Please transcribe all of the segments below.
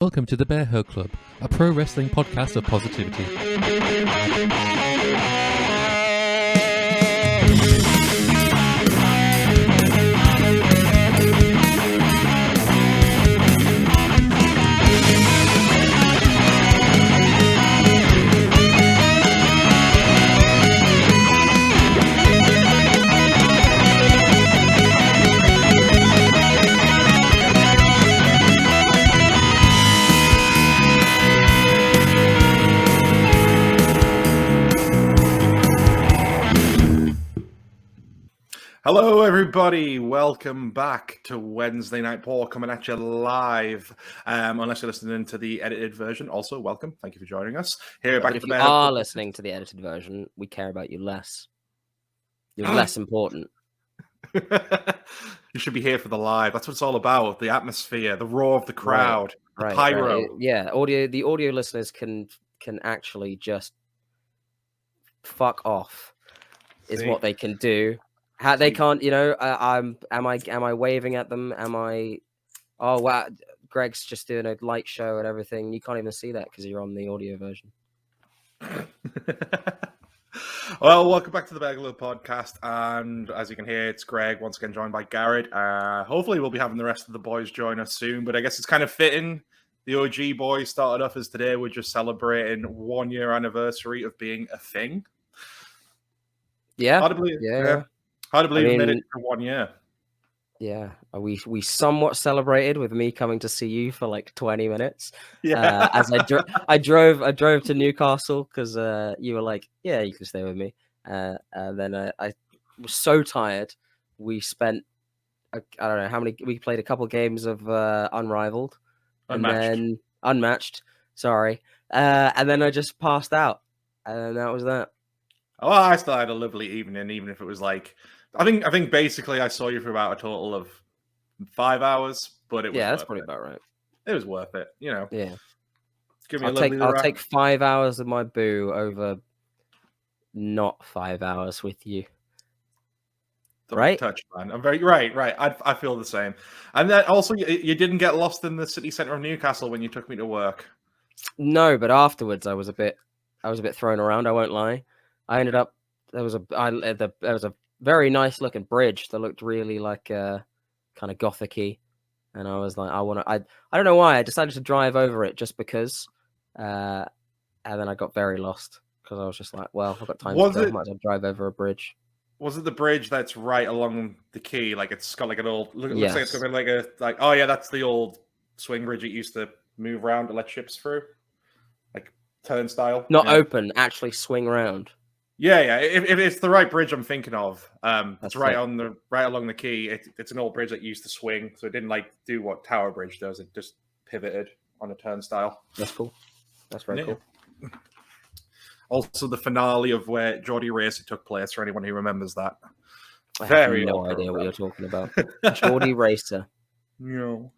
Welcome to the Bearhug Club, a pro wrestling podcast of positivity. Hello, everybody. Welcome back to Wednesday Night Paw, coming at you live. Unless you're listening to the edited version, also welcome. Thank you for joining us. Here, back But at if the you Bearhug are Club. listening to the edited version, we care about you less. You're less important. You should be here for the live. That's what it's all about. The atmosphere, the roar of the crowd, the pyro. Right. Yeah, the audio listeners can actually just fuck off. Is See? what they can do. They can't, am I waving at them? Oh wow, Greg's just doing a light show and everything. You can't even see that because you're on the audio version. Well, welcome back to the Bearhug Club podcast, and as you can hear, it's Greg once again joined by Garrett. Hopefully we'll be having the rest of the boys join us soon, but I guess it's kind of fitting. The OG boys started off as today. We're just celebrating 1 year anniversary of being a thing. Yeah. Hard to believe. Yeah. Hard to believe we made it for 1 year. Yeah, we somewhat celebrated with me coming to see you for like 20 minutes. Yeah. As I drove to Newcastle because you were like, yeah, you can stay with me. And then I was so tired. We spent I don't know how many. We played a couple games of Unrivaled, then Unmatched. Sorry, and then I just passed out, and that was that. Oh, I still had a lovely evening, even if it was like. I think basically I saw you for about a total of 5 hours, but it was that's probably about right. It was worth it, you know. Yeah. Give me I'll take 5 hours of my boo over not 5 hours with you. Right? Touch, man. I'm very right. I feel the same. And then also, you didn't get lost in the city center of Newcastle when you took me to work. No, but afterwards I was a bit thrown around. I won't lie. I ended up there was a very nice looking bridge that looked really like kind of gothic-y, and I was like, I don't know why I decided to drive over it just because, and then I got very lost because I was just like, well, I've got time to go. I might as well drive over a bridge. Was it the bridge that's right along the quay? Like it's got like an old. Looks like it's got like oh yeah, that's the old swing bridge it used to move around to let ships through, like turnstile. Not open, actually swing around. Yeah. If it's the right bridge I'm thinking of, it's right along the quay. It's an old bridge that used to swing, so it didn't like do what Tower Bridge does. It just pivoted on a turnstile. That's cool. That's very cool. Also, the finale of where Geordie Racer took place, for anyone who remembers that. I have no idea what you're talking about. Geordie Racer. No.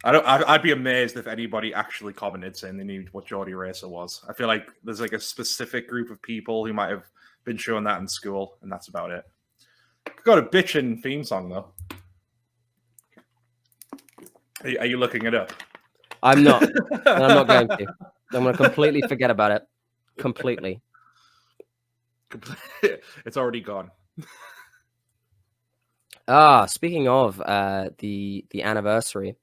I'd be amazed if anybody actually commented saying they knew what Geordie Racer was. I feel like there's like a specific group of people who might have been showing that in school, and that's about it. Got a bitchin' theme song though. Are you looking it up? I'm not. And I'm not going to. I'm going to completely forget about it. Completely. It's already gone. Speaking of the anniversary,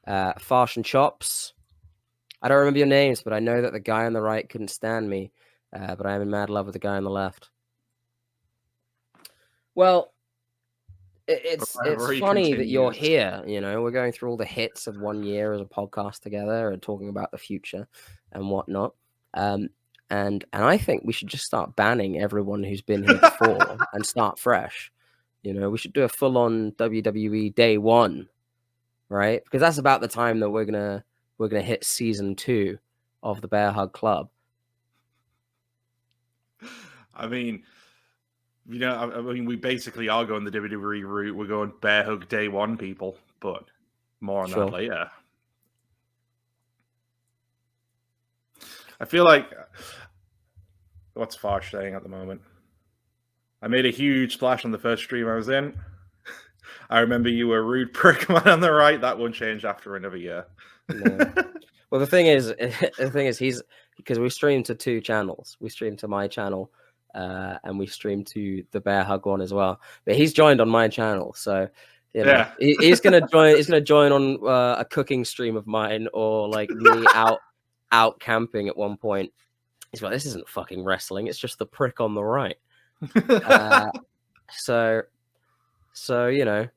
Farsh and Chops. I don't remember your names, but I know that the guy on the right couldn't stand me. But I am in mad love with the guy on the left. Well, it's funny that you're here. You know, we're going through all the hits of 1 year as a podcast together and talking about the future and whatnot. And I think we should just start banning everyone who's been here before and start fresh. You know, we should do a full-on WWE day one, right? Because that's about the time that we're gonna hit season 2 of the Bearhug Club. I mean, we basically are going the WWE route. We're going Bearhug day one, people, but more on that later. I feel like what's Farsh saying at the moment? I made a huge splash on the first stream I was in. I remember you were rude prick man on the right. That won't change after another year. No. Well, the thing is, he's because we stream to 2 channels. We stream to my channel, and we stream to the Bearhug one as well. But he's joined on my channel, so you know, he's gonna join. He's gonna join on a cooking stream of mine, or like me out camping at one point. He's like, this isn't fucking wrestling. It's just the prick on the right. So you know,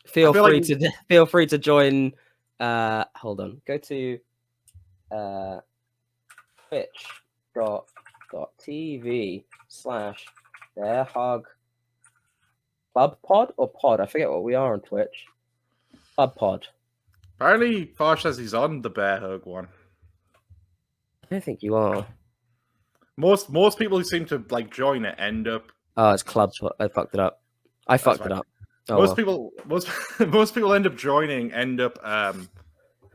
feel free to join. Hold on. Go to twitch.tv/Bearhug Club Pod or Pod. I forget what we are on Twitch. Club Pod. Apparently, Posh says he's on the Bearhug one. I don't think you are. Most people who seem to like join it end up. Oh, it's Club. I fucked it up. Oh, most people end up joining,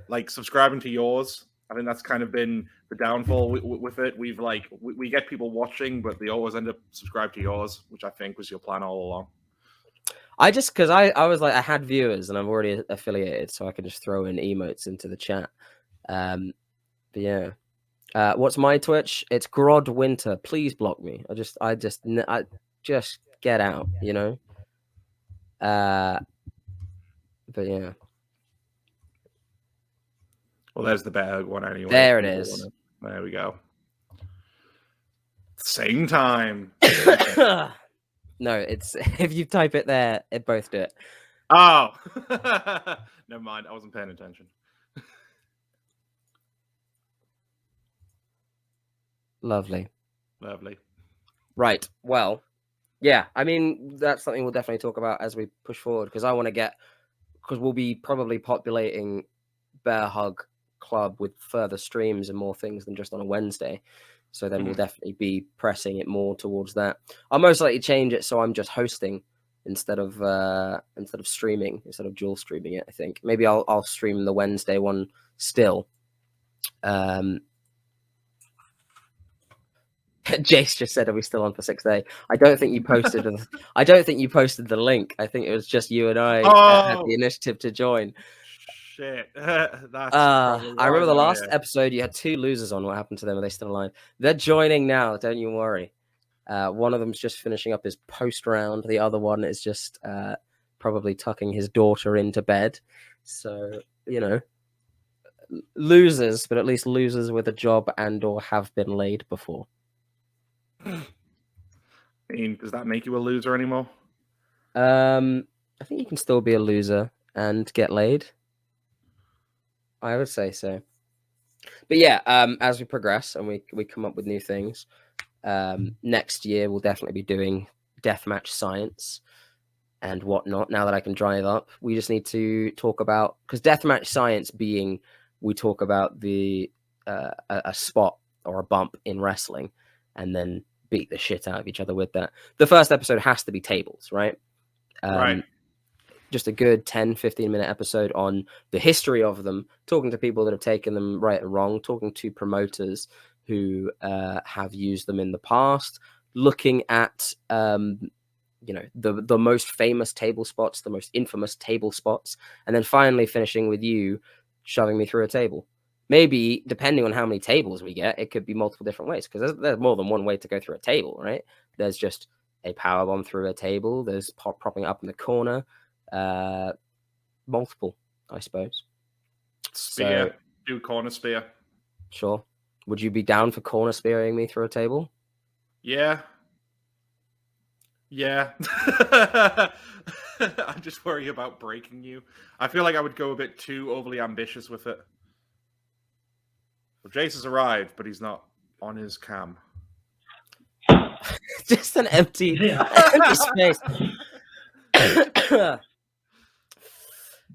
like subscribing to yours. I think that's kind of been the downfall with it. We get people watching, but they always end up subscribed to yours, which I think was your plan all along. Because I was like, I had viewers and I'm already affiliated, so I can just throw in emotes into the chat. But yeah. What's my Twitch? It's Grod Winter. Please block me. I just get out, you know? But yeah. Well, there's the Bearhug one anyway. There it is. There we go. Same time. No, it's if you type it there, it both do it. Oh, never mind. I wasn't paying attention. Lovely. Right. Well, yeah. I mean, that's something we'll definitely talk about as we push forward, because we'll be probably populating Bearhug Club with further streams and more things than just on a Wednesday. So then we'll definitely be pressing it more towards that. I'll most likely change it so I'm just hosting instead of streaming, instead of dual streaming it. I think maybe I'll stream the Wednesday one still. Jace just said, "Are we still on for 6 days?" I don't think you posted. I don't think you posted the link. I think it was just you and I had the initiative to join. Shit. I remember the last episode you had 2 losers on. What happened to them? Are they still alive? They're joining now. Don't you worry. One of them's just finishing up his post round. The other one is just probably tucking his daughter into bed. So you know, losers, but at least losers with a job and or have been laid before. I mean, does that make you a loser anymore? I think you can still be a loser and get laid. I would say so. But yeah, as we progress and we come up with new things, next year we'll definitely be doing deathmatch science and whatnot. Now that I can drive up, we just need to talk about, because deathmatch science being, we talk about the a spot or a bump in wrestling and then beat the shit out of each other with that. The first episode has to be tables, right? Right. Just a good 10-15 minute episode on the history of them, talking to people that have taken them right and wrong, talking to promoters who have used them in the past, looking at you know, the most famous table spots, the most infamous table spots, and then finally finishing with you shoving me through a table. Maybe, depending on how many tables we get, it could be multiple different ways, because there's more than one way to go through a table, right? There's just a powerbomb through a table. There's propping it up in the corner. Multiple, I suppose. Spear. So, do corner spear. Sure. Would you be down for corner spearing me through a table? Yeah. I just worry about breaking you. I feel like I would go a bit too overly ambitious with it. Well, Jace has arrived, but he's not on his cam. Just an empty space. I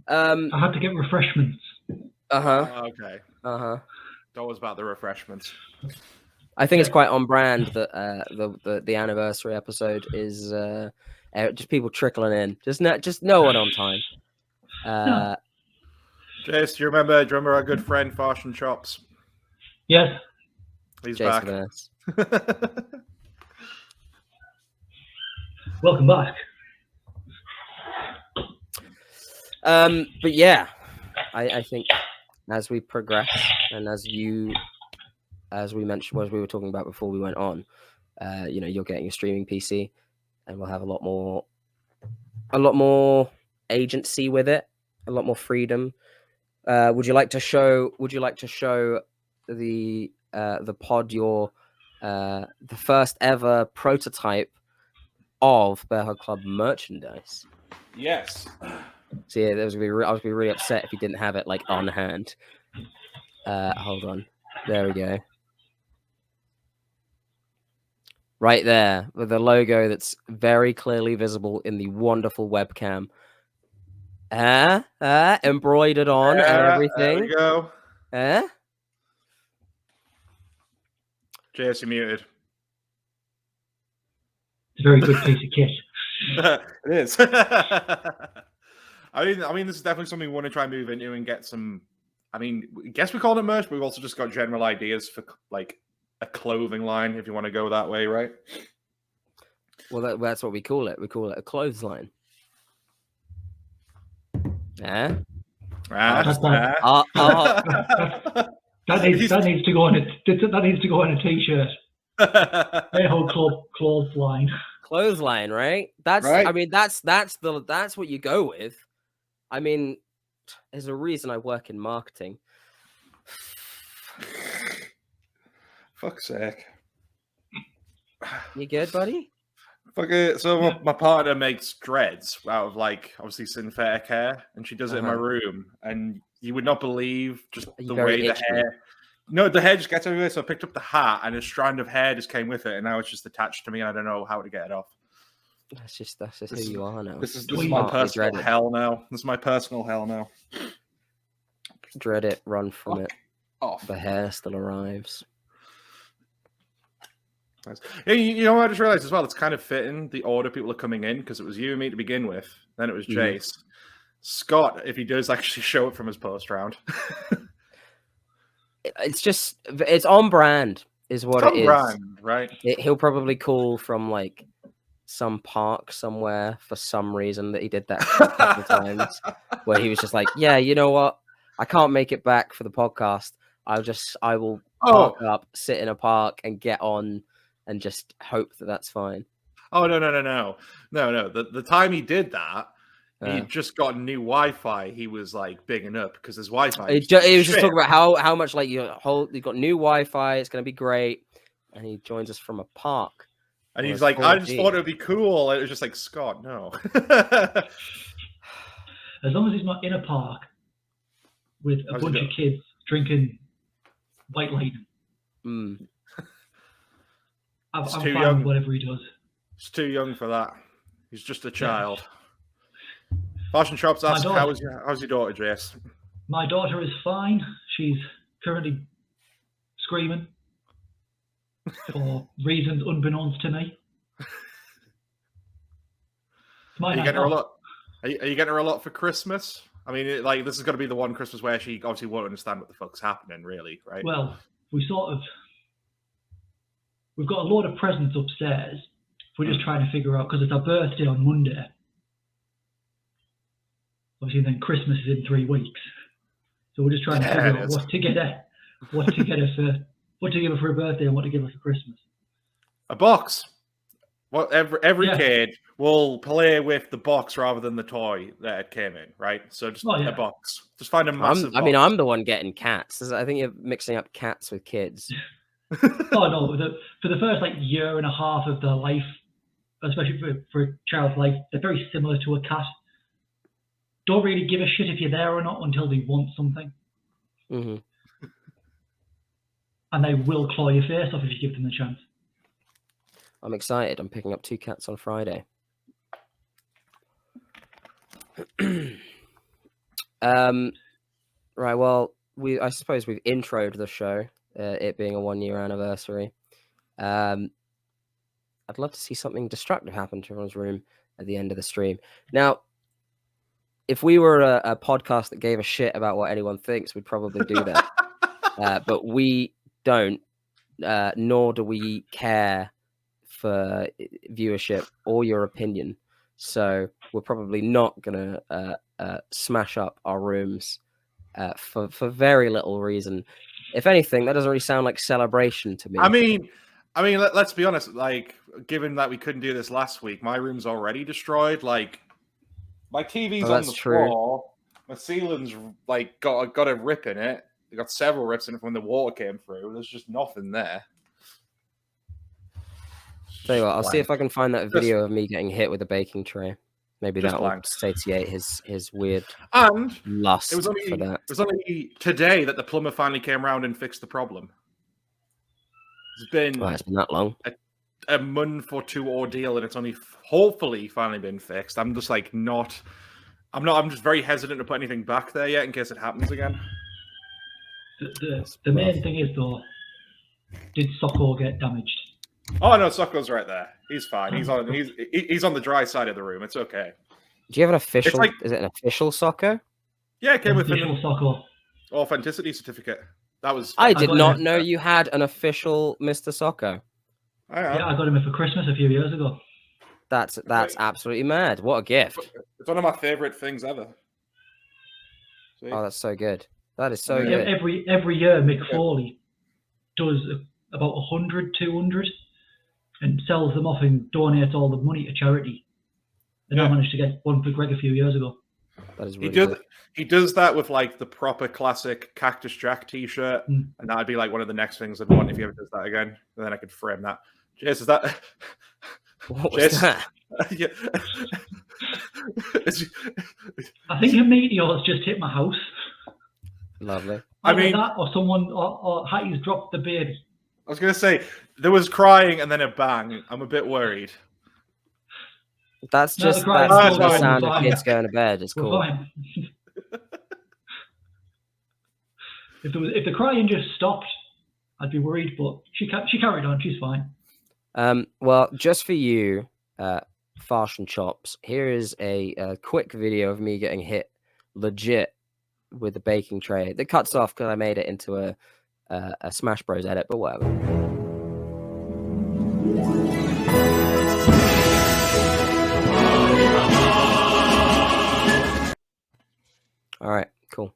had to get refreshments. Okay. That was about the refreshments. I think it's quite on brand that the anniversary episode is just people trickling in, just no one on time. Jace, do you remember our good friend Farsh and Chops? Yes. He's Jason back. Welcome back. But yeah, I think as we progress and as we mentioned, as we were talking about before we went on, you're getting a streaming PC, and we'll have a lot more agency with it, a lot more freedom. Would you like to show the pod the first ever prototype of Bearhug Club merchandise? Yes. So yeah, I was gonna be really upset if you didn't have it like on hand. Hold on, there we go. Right there with the logo that's very clearly visible in the wonderful webcam. Embroidered on and everything. There we go. Eh? JS, you muted. It's a very good piece of kit. It is. I mean, this is definitely something we want to try and move into and get some. I mean, I guess we call it merch, but we've also just got general ideas for like a clothing line, if you want to go that way, right? Well, that's what we call it. We call it a clothesline. Yeah. That needs to go on a t-shirt. Bearhug Club clothesline. Clothesline, right? That's right. I mean, that's what you go with. I mean, there's a reason I work in marketing. Fuck's sake. You good, buddy? Fuck it. So my partner makes dreads out of like obviously synthetic hair, and she does it in my room, and you would not believe just the way the hair. No, the hair just gets everywhere. So I picked up the hat, and a strand of hair just came with it, and now it's just attached to me, and I don't know how to get it off. That's just who you are now. This is my personal hell now. This is my personal hell now. Dread it, run from it. Off. The hair still arrives. Nice. Yeah, you know what I just realized as well? It's kind of fitting the order people are coming in, because it was you and me to begin with. Then it was Jace. Scott, if he does actually show up from his post round. It's on brand, is what it is. Brand, right? He'll probably call from like some park somewhere for some reason that he did that a couple times, where he was just like, yeah, you know what? I can't make it back for the podcast. I will park up, sit in a park, and get on, and just hope that that's fine. Oh no! The time he did that, he just got new Wi-Fi. He was like bigging up because his Wi-Fi. He was just talking about how much like you got new Wi-Fi. It's going to be great, and he joins us from a park. And he's like, I just thought it would be cool. It was just like, Scott, no. As long as he's not in a park with a bunch of kids drinking White Lightning. I'm fine with whatever he does. He's too young for that. He's just a child. Fashion Shops asks, how's your daughter, Jace? My daughter is fine. She's currently screaming for reasons unbeknownst to me. Are you getting her a lot? Are you getting her a lot for Christmas? I mean, this is going to be the one Christmas where she obviously won't understand what the fuck's happening, really, right? Well, we've got a load of presents upstairs. We're just trying to figure out, because it's her birthday on Monday. Obviously, then Christmas is in 3 weeks. So we're just trying to figure out what to give her for her birthday and what to give her for Christmas. A box. Well, every kid will play with the box rather than the toy that it came in, right? So just a box. Just find a massive box. I'm the one getting cats. I think you're mixing up cats with kids. Oh no! For the first year and a half of their life, especially for a child's life, they're very similar to a cat. Don't really give a shit if you're there or not until they want something. Mm-hmm. And they will claw your face off if you give them the chance. I'm excited. I'm picking up 2 cats on Friday. Right. Well, I suppose we've introed the show. It being a 1-year anniversary. I'd love to see something destructive happen to everyone's room at the end of the stream. Now, if we were a podcast that gave a shit about what anyone thinks, we'd probably do that. But we don't, nor do we care for viewership or your opinion. So we're probably not going to smash up our rooms for very little reason. If anything, that doesn't really sound like celebration to me. I mean, let's be honest. Like, given that we couldn't do this last week, my room's already destroyed. Like, my TV's on the floor. My ceiling's like got a rip in it. They got several rips in it when the water came through. There's just nothing there. Tell you what, I'll see if I can find that video of me getting hit with a baking tray. Maybe that will satiate his weird lust for that. It was only today that the plumber finally came around and fixed the problem. It's been that long. A month or two ordeal, and it's only hopefully finally been fixed. I'm just like I'm just very hesitant to put anything back there yet in case it happens again. The main thing is though, did Socko get damaged? Oh no, Socko's right there. He's fine. He's on the dry side of the room. It's okay. Do you have an official? Is it an official Socko? Yeah, it came with an official Socko authenticity certificate. That was. I did not know you had an official Mr. Socko. Yeah, I got him for Christmas a few years ago. That's absolutely mad. What a gift! It's one of my favorite things ever. See? Oh, that's so good. That is so good. Every year, Mick Foley does about 100, 200, and sells them off and donates all the money to charity. And I managed to get one for Greg a few years ago. That is really good. He does that with like the proper classic Cactus Jack T-shirt, and that'd be like one of the next things I'd want if he ever does that again. And then I could frame that. Jace, is that? What was that? Yeah. I think a meteor's just hit my house. Lovely. Either that or someone or Hattie's dropped the baby. I was going to say, there was crying and then a bang. I'm a bit worried. That's just the sound of kids going to bed. It's cool. If the crying just stopped, I'd be worried, but she carried on. She's fine. Well, just for you, Farsh and Chops, here is a quick video of me getting hit legit with the baking tray that cuts off because I made it into a Smash Bros edit, but whatever. All right, cool.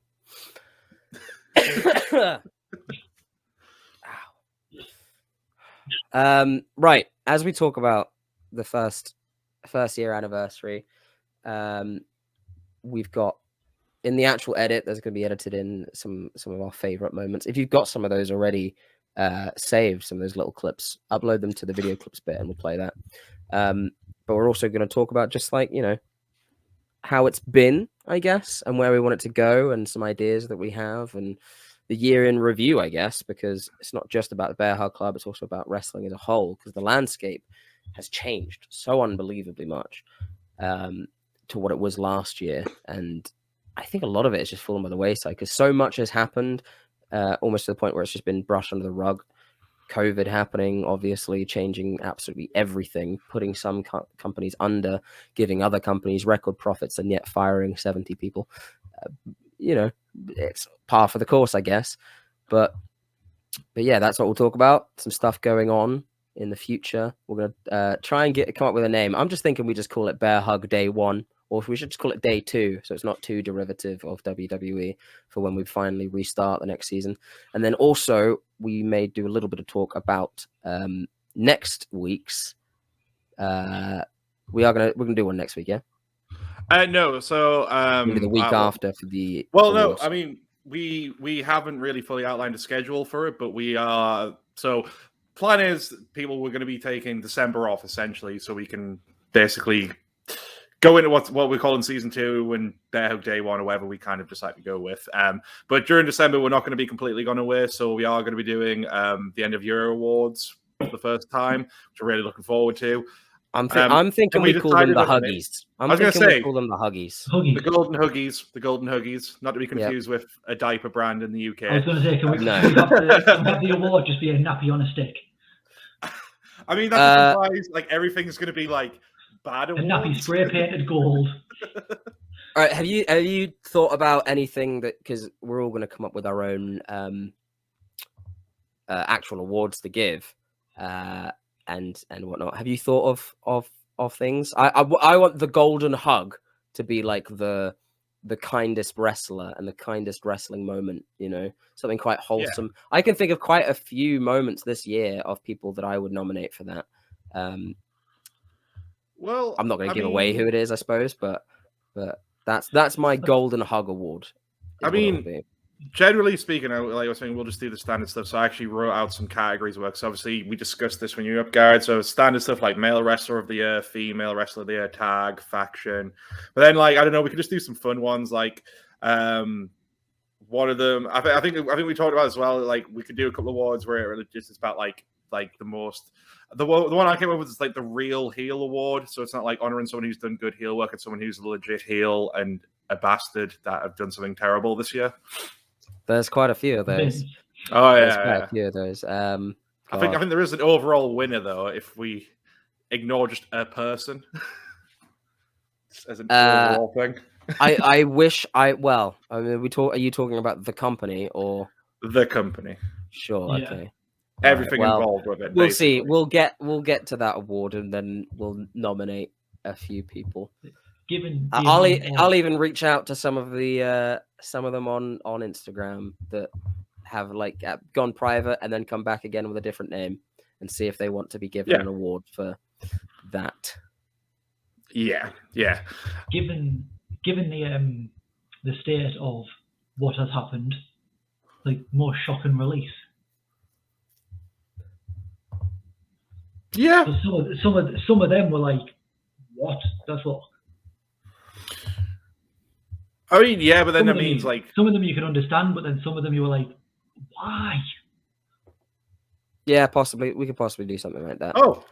Right, as we talk about the first year anniversary, we've got in the actual edit, there's going to be edited in some of our favorite moments. If you've got some of those already saved, some of those little clips, upload them to the video clips bit and we'll play that. But we're also going to talk about just like, how it's been, I guess, and where we want it to go and some ideas that we have and the year in review, I guess, because it's not just about the Bearhug Club, it's also about wrestling as a whole, because the landscape has changed so unbelievably much to what it was last year. And I think a lot of it is just fallen by the wayside because so much has happened, almost to the point where it's just been brushed under the rug. COVID happening, obviously changing absolutely everything, putting some companies under, giving other companies record profits, and yet firing 70 people. It's par for the course, I guess. But yeah, that's what we'll talk about. Some stuff going on in the future. We're gonna try and come up with a name. I'm just thinking we just call it Bearhug Day 1. Or if we should just call it Day 2, so it's not too derivative of WWE for when we finally restart the next season. And then also we may do a little bit of talk about next week's. We're gonna do one next week, yeah. No, so maybe the week after for the. Well, awards. No, I mean we haven't really fully outlined a schedule for it, but we are. So plan is we're going to be taking December off essentially, so we can basically go into what we're calling season 2 and Bearhug Day 1 or whatever we kind of decide to go with. But during December, we're not going to be completely gone away. So we are going to be doing the end of year awards for the first time, which we're really looking forward to. I'm thinking we call them the Huggies. I was going to say, we call them the Huggies. The Golden Huggies, not to be confused with a diaper brand in the UK. I was going to say, can we have the award just be a nappy on a stick? I mean, that implies like everything's going to be like bad awards. A nappy spray painted gold. All right, have you thought about anything that, because we're all going to come up with our own actual awards to give and whatnot. Have you thought of things? I want the Golden Hug to be like the the kindest wrestler and the kindest wrestling moment, something quite wholesome. Yeah. I can think of quite a few moments this year of people that I would nominate for that. Well, I'm not going to give away who it is, I suppose, but that's my Golden Hug Award. I mean, generally speaking, like I was saying, we'll just do the standard stuff. So I actually wrote out some categories of work. So obviously, we discussed this when you were up, Garrett. So standard stuff like male wrestler of the year, female wrestler of the year, tag, faction. But then, like, I don't know, we could just do some fun ones. Like, one of them, I think we talked about as well. Like, we could do a couple of awards where it just is about like the most. The one I came up with is like the real heel award. So it's not like honoring someone who's done good heel work, it's someone who's a legit heel and a bastard that have done something terrible this year. There's quite a few of those. Oh There's quite a few of those. I think there is an overall winner though if we ignore just a person as an overall thing. I wish I mean, are you talking about the company or the company? Sure. Yeah. Okay. Everything involved with it. We'll see. We'll get to that award and then we'll nominate a few people. I'll even reach out to some of them on Instagram that have like gone private and then come back again with a different name and see if they want to be given an award for that. Yeah. Given the state of what has happened, like more shock and release. Yeah. So some of them were like, what? That's what. I mean, yeah, but then that means like some of them you can understand, but then some of them you were like, why? Yeah, possibly. We could possibly do something like that. Oh,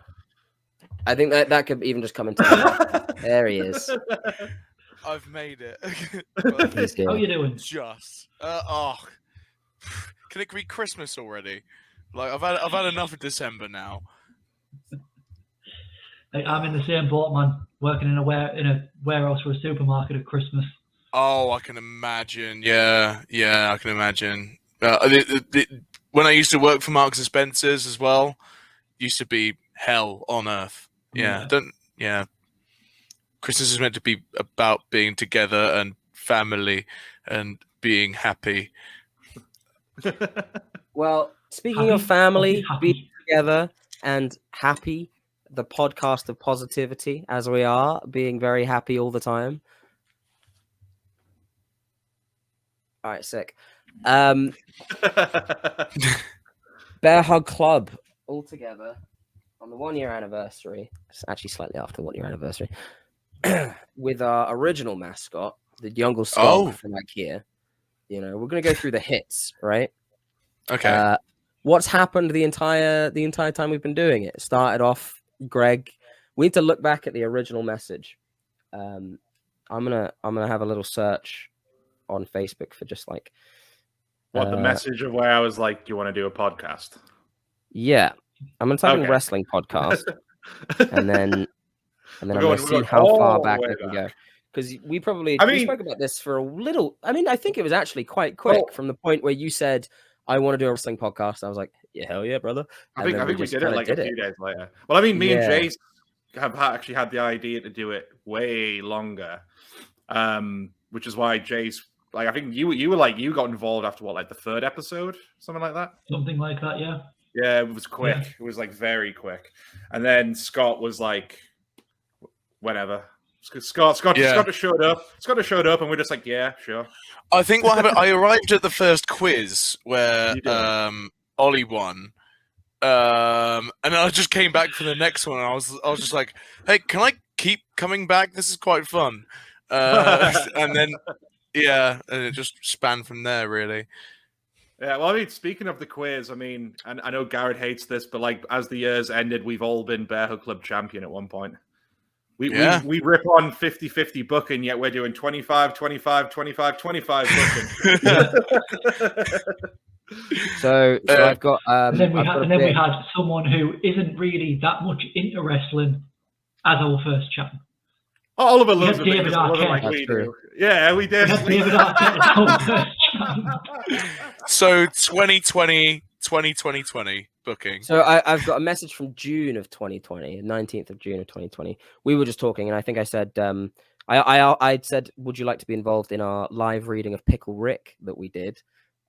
I think that could even just come into there he is. I've made it. How are you doing? Just can it be Christmas already? Like I've had enough of December now. I'm in the same boat, man. Working in a warehouse for a supermarket at Christmas. Oh, I can imagine. Yeah, I can imagine. When I used to work for Marks and Spencer's as well, used to be hell on earth. Yeah, Christmas is meant to be about being together and family and being happy. Well, speaking of family, being together and happy, the podcast of positivity, as we are, being very happy all the time. All right, sick. Bearhug Club all together on the 1 year anniversary. It's actually slightly after the 1 year anniversary. With our original mascot, the Jungle Skog from IKEA. We're going to go through the hits, right? Okay. What's happened the entire time we've been doing it? It started off, Greg. We need to look back at the original message. I'm gonna have a little search on Facebook for just like the message of where I was like, "Do you want to do a podcast?" Yeah, I'm gonna type in wrestling podcast, and then I'm gonna see how far back I can go. Because we spoke about this for a little. I mean, I think it was actually quite quick from the point where you said, I want to do a wrestling podcast. I was like, yeah, hell yeah, brother. I think we did it like a few days later. Well, I mean, me and Jace have actually had the idea to do it way longer, which is why Jace, like, I think you were like, you got involved after what, like the third episode, something like that? Something like that, yeah. Yeah, it was quick. Yeah. It was like very quick. And then Scott was like, whenever. Scott just showed up. Scott just showed up, and we're just like, yeah, sure. I think what happened, I arrived at the first quiz where Ollie won, and then I just came back for the next one. And I was just like, hey, can I keep coming back? This is quite fun. And then and it just spanned from there, really. Yeah, well, I mean, speaking of the quiz, I mean, and I know Garrett hates this, but like as the years ended, we've all been Bearhug Club champion at one point. We rip on 50-50 booking, yet we're doing 25, 25, 25, 25 booking. So I've got... and then we had someone who isn't really that much into wrestling as our first champion. Oliver loves it because like we do. Yeah, we did. David Arquette as our first champion. So 2020 booking. So I've got a message from June of 2020, 19th of June of 2020. We were just talking, and I think I said I said, would you like to be involved in our live reading of Pickle Rick that we did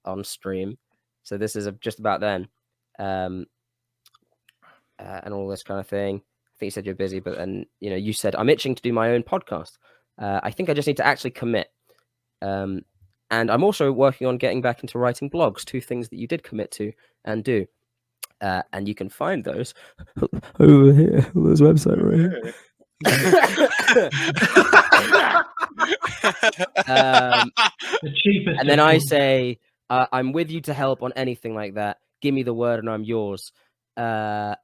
on stream? So this is just about then, and all this kind of thing. I think you said you're busy, but then you said I'm itching to do my own podcast. I think I just need to actually commit. And I'm also working on getting back into writing blogs, 2 things that you did commit to and do. And you can find those over here on this website right here. The cheapest. And then I say, I'm with you to help on anything like that. Give me the word and I'm yours. And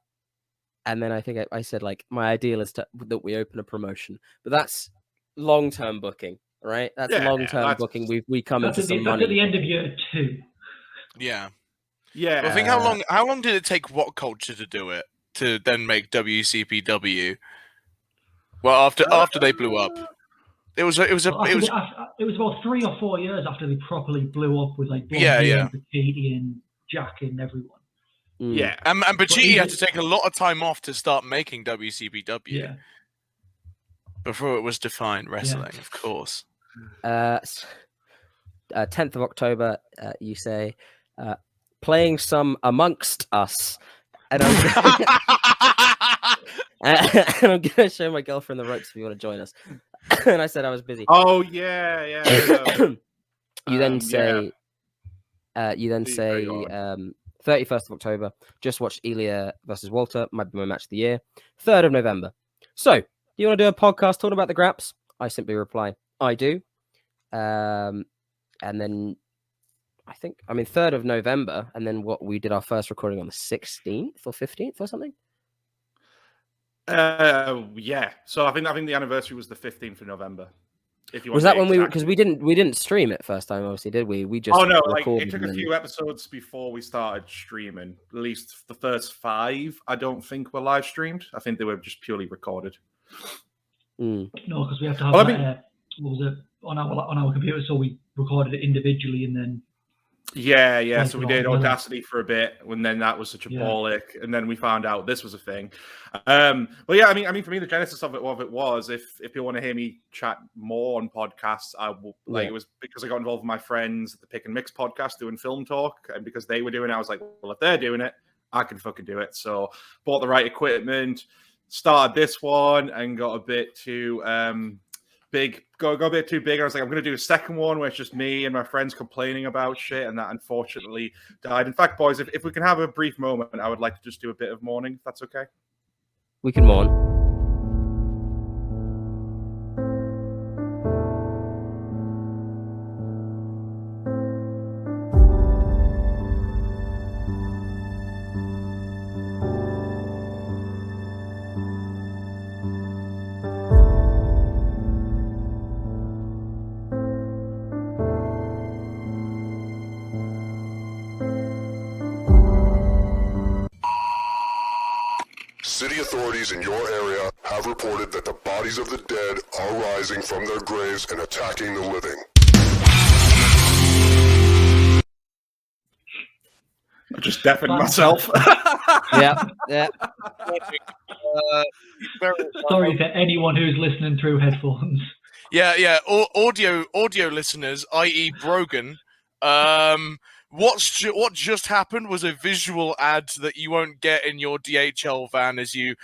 then I think I said, like, my ideal is that we open a promotion. But that's long-term booking, right? That's long-term booking. We come into some money. That's at the end of year 2. Yeah. Yeah. Well, I think how long did it take What Culture to do it, to then make WCPW? Well, after they blew up. It was about 3 or 4 years after they properly blew up with like Bakiti and Jack and everyone. Yeah, and Bakiti had to take a lot of time off to start making WCPW. Yeah. Before it was Defiant Wrestling, of course. 10th of October, you say, playing some Amongst Us. And I'm going to show my girlfriend the ropes if you want to join us. And I said I was busy. Oh, yeah. You then say, 31st of October, just watched Elia versus Walter, might be my match of the year. 3rd of November. So, do you want to do a podcast talking about the Graps? I simply reply, I do. And then 3rd of November, and then we did our first recording on the 16th or 15th or something. Yeah. So I think the anniversary was the 15th of November. If you want was that when because we didn't stream it first time, obviously, did we? We just it took a few episodes before we started streaming. At least the first 5, I don't think were live streamed. I think they were just purely recorded. No, because we have to have what was it on our computer, so we recorded it individually and then. Yeah. So we did Audacity for a bit, and then that was such a bollock, and then we found out this was a thing. But yeah, I mean, for me, the genesis of it was if you want to hear me chat more on podcasts, I will. It was because I got involved with my friends at the Pick and Mix podcast doing film talk, and because they were doing it, I was like, well, if they're doing it, I can fucking do it. So bought the right equipment, started this one, and got a bit too big, go a bit too big. And I was like, I'm going to do a second one where it's just me and my friends complaining about shit, and that unfortunately died. In fact, boys, if we can have a brief moment, I would like to just do a bit of mourning, if that's okay. We can mourn. City authorities in your area have reported that the bodies of the dead are rising from their graves and attacking the living. I just deafened myself. Yeah. Sorry to anyone who's listening through headphones. Yeah. Audio listeners, i.e. Brogan, what just happened was a visual ad that you won't get in your DHL van as you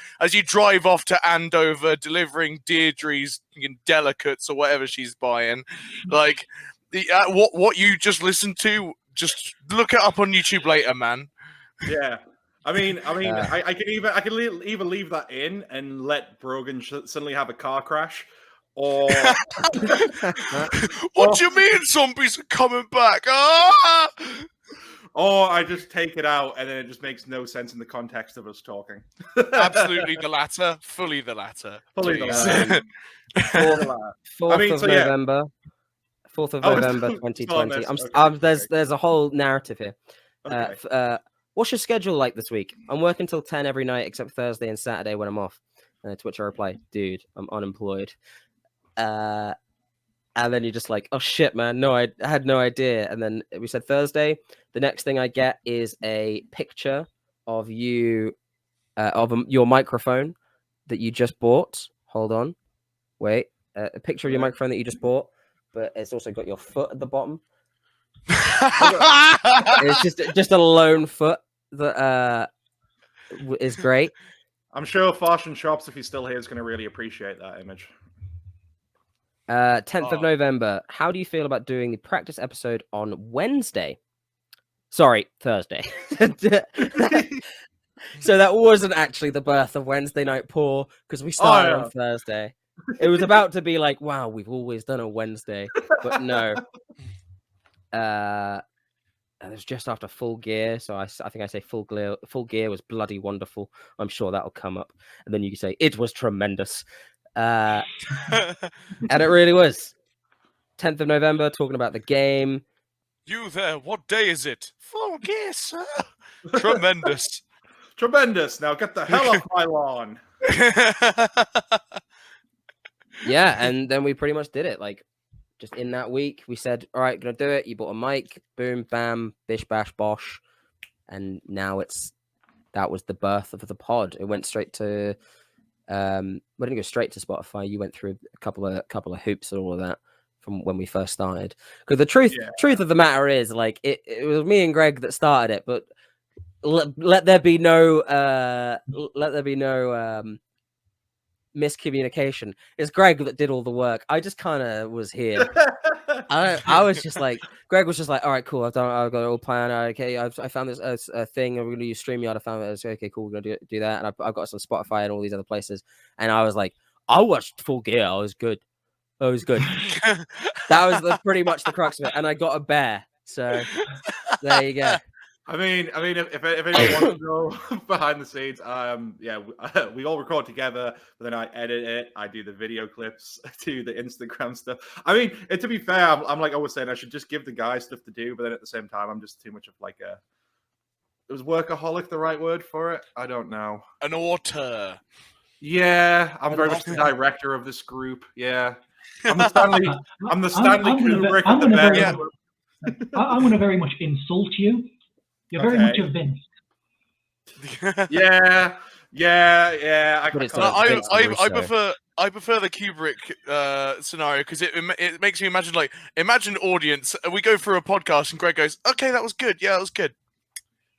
drive off to Andover delivering Deirdre's delicates or whatever she's buying. Like what you just listened to, just look it up on YouTube later, man. Yeah. I mean, I can either leave that in and let Brogan suddenly have a car crash, or what do you mean zombies are coming back? Ah! Or I just take it out and then it just makes no sense in the context of us talking. Absolutely the latter. Fully the latter. Fully the latter. 4th of November. 4th of November 2020. There's a whole narrative here. Okay. What's your schedule like this week? I'm working till 10 every night except Thursday and Saturday when I'm off. To which I reply, dude, I'm unemployed. And then you're just like, oh shit, man, no, I had no idea. And then we said Thursday. The next thing I get is a picture of you, your microphone that you just bought. Hold on, wait. a picture of your microphone that you just bought, but it's also got your foot at the bottom. It's just a lone foot that is great. I'm sure Fashion Shops, if he's still here, is going to really appreciate that image. 10th of November. How do you feel about doing the practice episode on Wednesday? Sorry, Thursday. So that wasn't actually the birth of Wednesday Night Paw, because we started on Thursday. It was about to be like, wow, we've always done a Wednesday, but no. It was just after Full Gear, so I think I say Full Gear was bloody wonderful. I'm sure that'll come up, and then you can say it was tremendous, and it really was. 10th of November, talking about the game. You there? What day is it? Full Gear, sir. Tremendous. Tremendous. Now get the hell off my lawn. Yeah, and then we pretty much did it. Like, just in that week, we said, all right, gonna do it. You bought a mic, boom, bam, bish, bash, bosh. And now that was the birth of the pod. It went straight to, we didn't go straight to Spotify. You went through a couple of hoops and all of that from when we first started. Because the truth of the matter is, like, it was me and Greg that started it, but let there be no miscommunication. It's Greg that did all the work. I just kind of was here. I was just like, Greg was just like, all right, cool. I've got it all planned. Okay, I found this thing. I'm going to use StreamYard. I found it. Okay, cool. We're going to do that. And I've got some Spotify and all these other places. And I was like, I watched Full Gear. I was good. That was pretty much the crux of it. And I got a bear. So there you go. I mean, if anyone wants to go behind the scenes, we all record together, but then I edit it. I do the video clips, do the Instagram stuff. I mean, to be fair, I'm like always saying I should just give the guys stuff to do, but then at the same time, I'm just too much of like a. Was workaholic the right word for it? I don't know. An auteur. Yeah, I'm very much the director of this group. Yeah, I'm the Stanley Kubrick of the band. I'm going to very much insult you. You're very much a Vince. Yeah. I prefer the Kubrick scenario because it makes me imagine audience. We go through a podcast and Greg goes, "Okay, that was good. Yeah, that was good."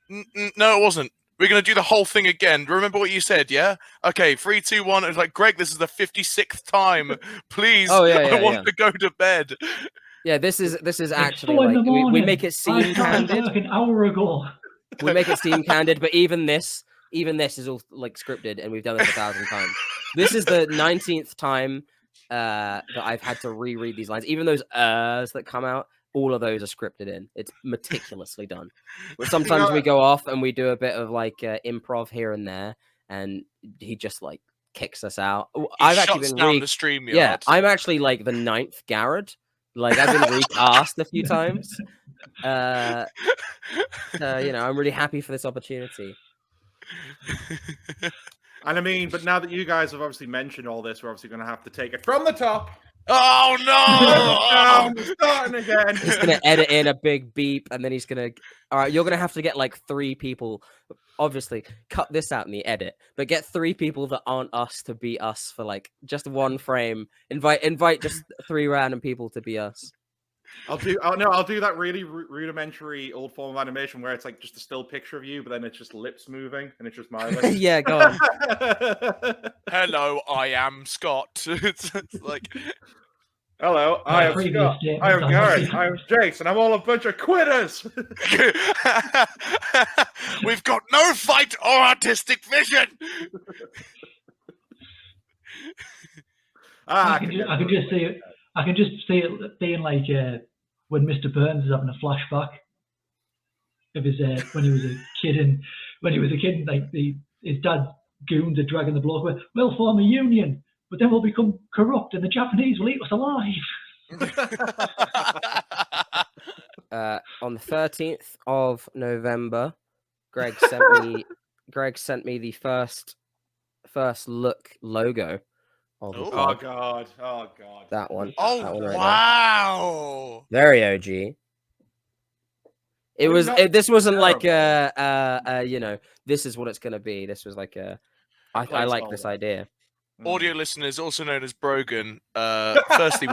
No, it wasn't. We're gonna do the whole thing again. Remember what you said? Yeah. Okay. 3, 2, 1. It's like, Greg, this is the 56th time. Please, I want to go to bed. Yeah, this is actually like we make it seem candid. Like an hour ago. We make it seem candid, but even this is all like scripted, and we've done this 1,000 times. This is the 19th time that I've had to reread these lines. Even those that come out, all of those are scripted in. It's meticulously done. But sometimes we go off and we do a bit of like improv here and there, and he just like kicks us out. I've actually been down the stream. Yeah, I'm actually like the 9th Garrett. Like, I've been recast a few times. I'm really happy for this opportunity. And I mean, but now that you guys have obviously mentioned all this, we're obviously going to have to take it from the top. Oh, no! We're starting again. He's going to edit in a big beep, and then he's going to... All right, you're going to have to get, like, 3 people. Obviously, cut this out in the edit, but get 3 people that aren't us to be us for, like, just 1 frame. Invite just 3 random people to be us. I'll do that really rudimentary old form of animation where it's like just a still picture of you, but then it's just lips moving and it's just my lips. Yeah, go on. Hello, I am Scott. It's like, hello, I am Scott. I am Garrett. I am Jason. I'm all a bunch of quitters. We've got no fight or artistic vision. I can just see it. I can just see it being like when Mr. Burns is having a flashback of his when he was a kid, like his dad's goons are dragging the bloke away. We'll form a union, but then we'll become corrupt, and the Japanese will eat us alive. On the 13th of November, Greg sent me the first look logo. Oh god! That one. Oh, that one right wow! There. Very OG. This wasn't like this is what it's gonna be. This was like I like this idea. audio listeners, also known as Brogan. Firstly,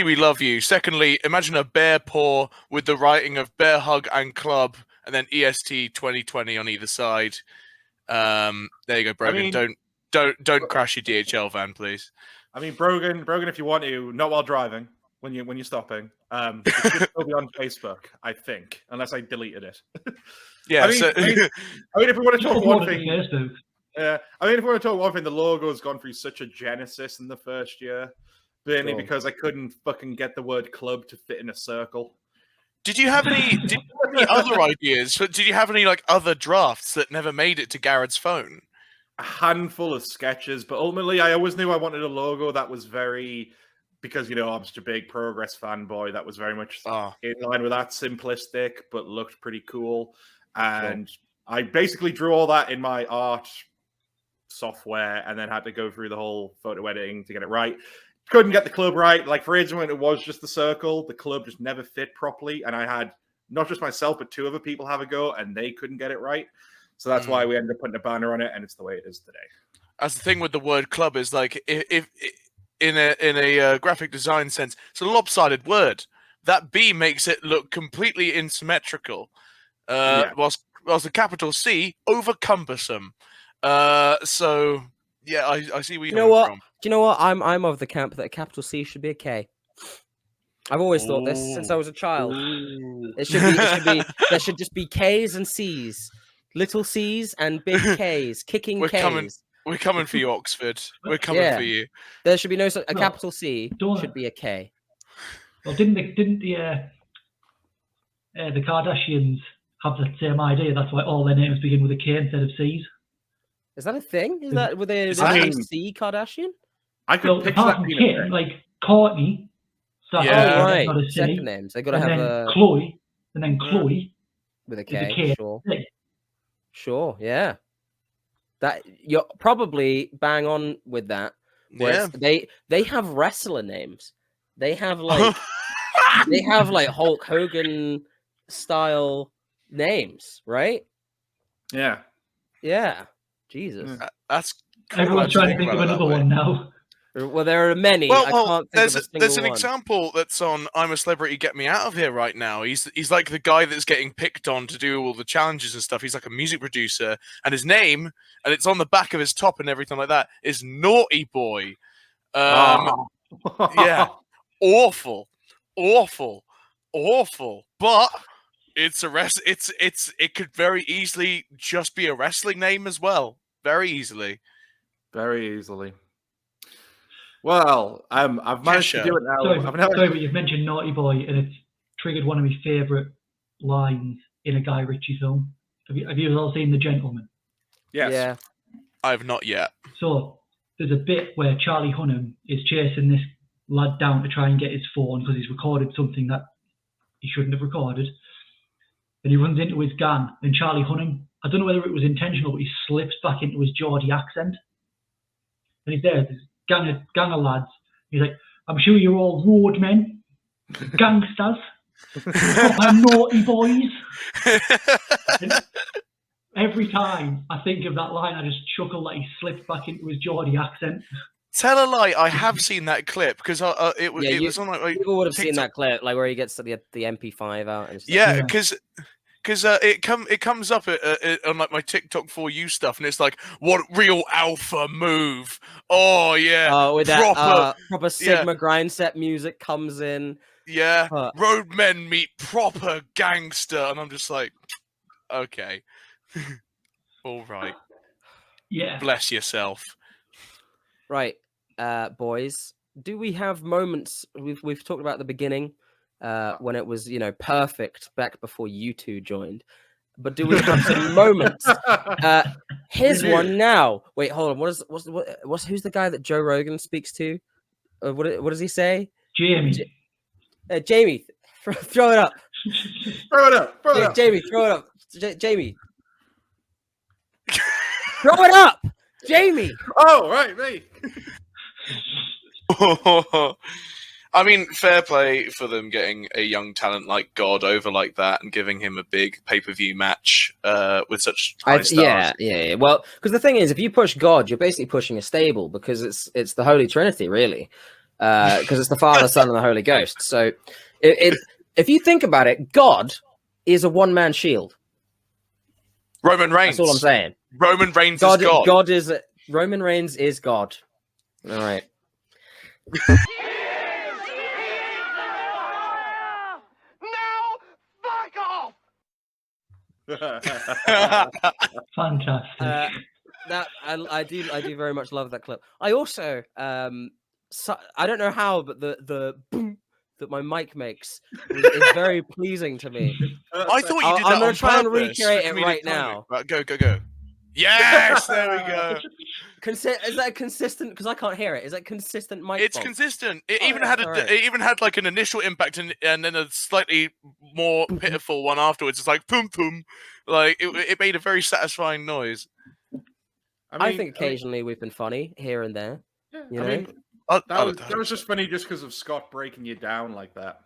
we love you. Secondly, imagine a bear paw with the writing of Bearhug and Club, and then EST 2020 on either side. There you go, Brogan. I mean, don't crash your DHL van, please. I mean, Brogan, if you want to, not while driving, when you're stopping. It should still be on Facebook, I think, unless I deleted it. Yeah. I mean, if we want to talk one thing, Facebook. yeah. I mean, if we want to talk one thing, the logo's gone through such a genesis in the first year, mainly because I couldn't fucking get the word club to fit in a circle. Did you have any other ideas? Did you have any like other drafts that never made it to Garrett's phone? A handful of sketches, but ultimately, I always knew I wanted a logo that was very, because I'm such a big Progress fanboy. That was very much in line with that, simplistic but looked pretty cool. And I basically drew all that in my art software, and then had to go through the whole photo editing to get it right. Couldn't get the club right. Like for ages when it was just the circle, the club just never fit properly, and I had not just myself but 2 other people have a go, and they couldn't get it right. So that's why we ended up putting a banner on it, and it's the way it is today. As the thing with the word club is like, if in a graphic design sense, it's a lopsided word. That B makes it look completely asymmetrical, whilst the capital C over cumbersome. So yeah, I see where you're coming from. Do you know what? I'm of the camp that a capital C should be a K. I've always thought this since I was a child. It should be there should just be K's and C's, little C's and big K's, kicking K's. We're coming for you, Oxford. We're coming for you. There should be a capital C should be a K. Well, didn't the Kardashians have the same idea? That's why all their names begin with a K instead of C's. Is that a thing? Were they C Kardashian? I could picture that being a thing. Like Courtney. Right. Second names. They got to have a Chloe, and then Chloe with a K. Sure. Yeah. That you're probably bang on with that. Yeah. They have wrestler names. They have like Hulk Hogan style names, right? Yeah. Yeah. Jesus. That's everyone's trying to think of another one now. Well, there are many. Well, there's an example that's on I'm a Celebrity, Get Me Out of Here right now. He's like the guy that's getting picked on to do all the challenges and stuff. He's like a music producer, and his name, and it's on the back of his top and everything like that, is Naughty Boy. Yeah, awful. But it could very easily just be a wrestling name as well. Very easily. Well, I've managed to do it now. Sorry, but you've mentioned Naughty Boy, and it's triggered one of my favourite lines in a Guy Ritchie film. Have you all seen The Gentleman? Yes. Yeah. I have not yet. So there's a bit where Charlie Hunnam is chasing this lad down to try and get his phone because he's recorded something that he shouldn't have recorded. And he runs into his gang, and Charlie Hunnam, I don't know whether it was intentional, but he slips back into his Geordie accent. And he's there, this gang of lads. He's like, I'm sure you're all roadmen, gangsters, proper naughty boys. And every time I think of that line, I just chuckle that he slipped back into his Geordie accent. Tell a lie, I have seen that clip because it was on like people would have TikTok. seen that clip, like where he gets the MP5 out and stuff. Yeah, because it comes up on like my TikTok for you stuff, and it's like, what real alpha move? Oh yeah, with that proper Sigma grind set music comes in. Yeah, roadmen meet proper gangster, and I'm just like, okay, all right, yeah, bless yourself. Right, boys. Do we have moments? We've talked about the beginning. When it was, perfect back before you two joined. But do we have some moments? Here's one now. Wait, hold on. Who's the guy that Joe Rogan speaks to? What does he say? Jamie. Jamie, throw it up. Throw it up. Jamie, throw it up. Jamie. Throw it up. Jamie. Oh, right, me. I mean, fair play for them getting a young talent like God over like that and giving him a big pay-per-view match with such high stars. Yeah. Well, because the thing is, if you push God, you're basically pushing a stable because it's the Holy Trinity, really. Because it's the Father, Son, and the Holy Ghost. So, if you think about it, God is a one-man shield. Roman Reigns. That's all I'm saying. Roman Reigns is God. Roman Reigns is God. All right. Fantastic. That I do very much love that clip. I also so, I don't know how, but the boom that my mic makes is very pleasing to me. I thought you did that I'm gonna on try and purpose recreate for it comedic right timing. now. Right, go. Yes, there we go. Is that consistent? Because I can't hear it. Is that consistent mic? It's fault? Consistent. It even had it even had like an initial impact and then a slightly more pitiful one afterwards. It's like boom boom, like it made a very satisfying noise. I think occasionally we've been funny here and there. You know? That was just funny just because of Scott breaking you down like that.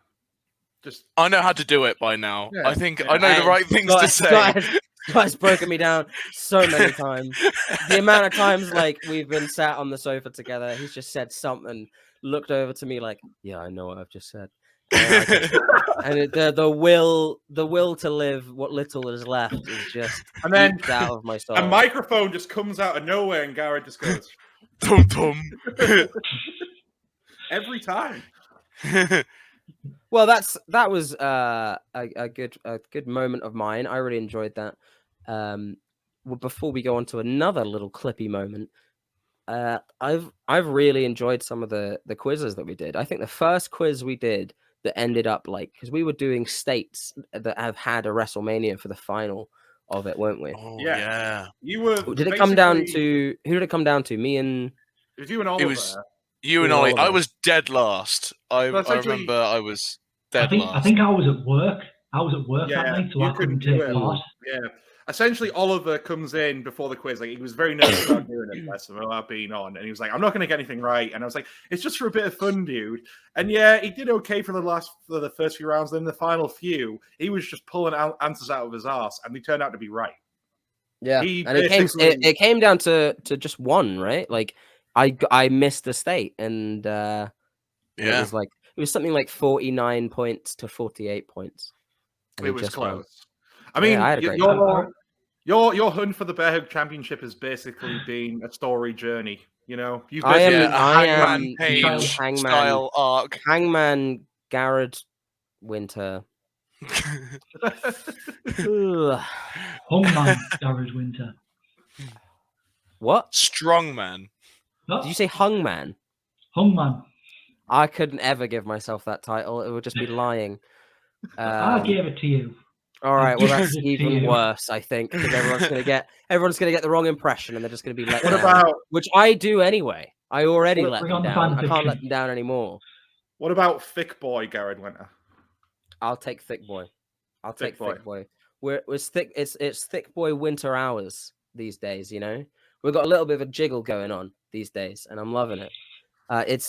I know how to do it by now. Yeah, I think I know the right things to say. Scott's broken me down so many times. The amount of times like we've been sat on the sofa together, he's just said something, looked over to me like, "Yeah, I know what I've just said." And the will to live, what little is left, is just out of my soul. A microphone just comes out of nowhere, and Garrett just goes, "Tum tum," every time. Well, that was a good moment of mine. I really enjoyed that. Well, before we go on to another little clippy moment, I've really enjoyed some of the quizzes that we did. I think the first quiz we did that ended up like, because we were doing states that have had a WrestleMania for the final of it, weren't we? Oh yeah. You were. Did it come down to who? Did it come down to? Me and it was you and Oliver. It was you and Ollie. I was dead last. I remember I was dead last. I think I was at work. That night, so I couldn't take part. Yeah. Essentially, Oliver comes in before the quiz. Like, he was very nervous about doing it, about being on, and he was like, "I'm not going to get anything right." And I was like, "It's just for a bit of fun, dude." And yeah, he did okay for the first few rounds. Then the final few, he was just pulling answers out of his ass, and they turned out to be right. Yeah, and it came down to just one, right? Like I missed a state, and it was something like 49 points to 48 points. It was close. I mean, your hunt for the Bearhug Championship has basically been a story journey. You know, I am Hangman Page style arc. Hangman Garrett Winter. Hangman Garrett Winter. What? Strongman. No. Did you say Hungman? Hangman. I couldn't ever give myself that title. It would just be lying. I gave it to you. All right, well that's even worse, I think, because everyone's gonna get the wrong impression, and they're just gonna be let down. Which I do anyway. I already let them down. I can't let them down anymore. What about Thick Boy Garrett Winter? I'll take Thick Boy. Thick Boy. It's Thick Boy winter hours these days. You know, we've got a little bit of a jiggle going on these days, and I'm loving it. I've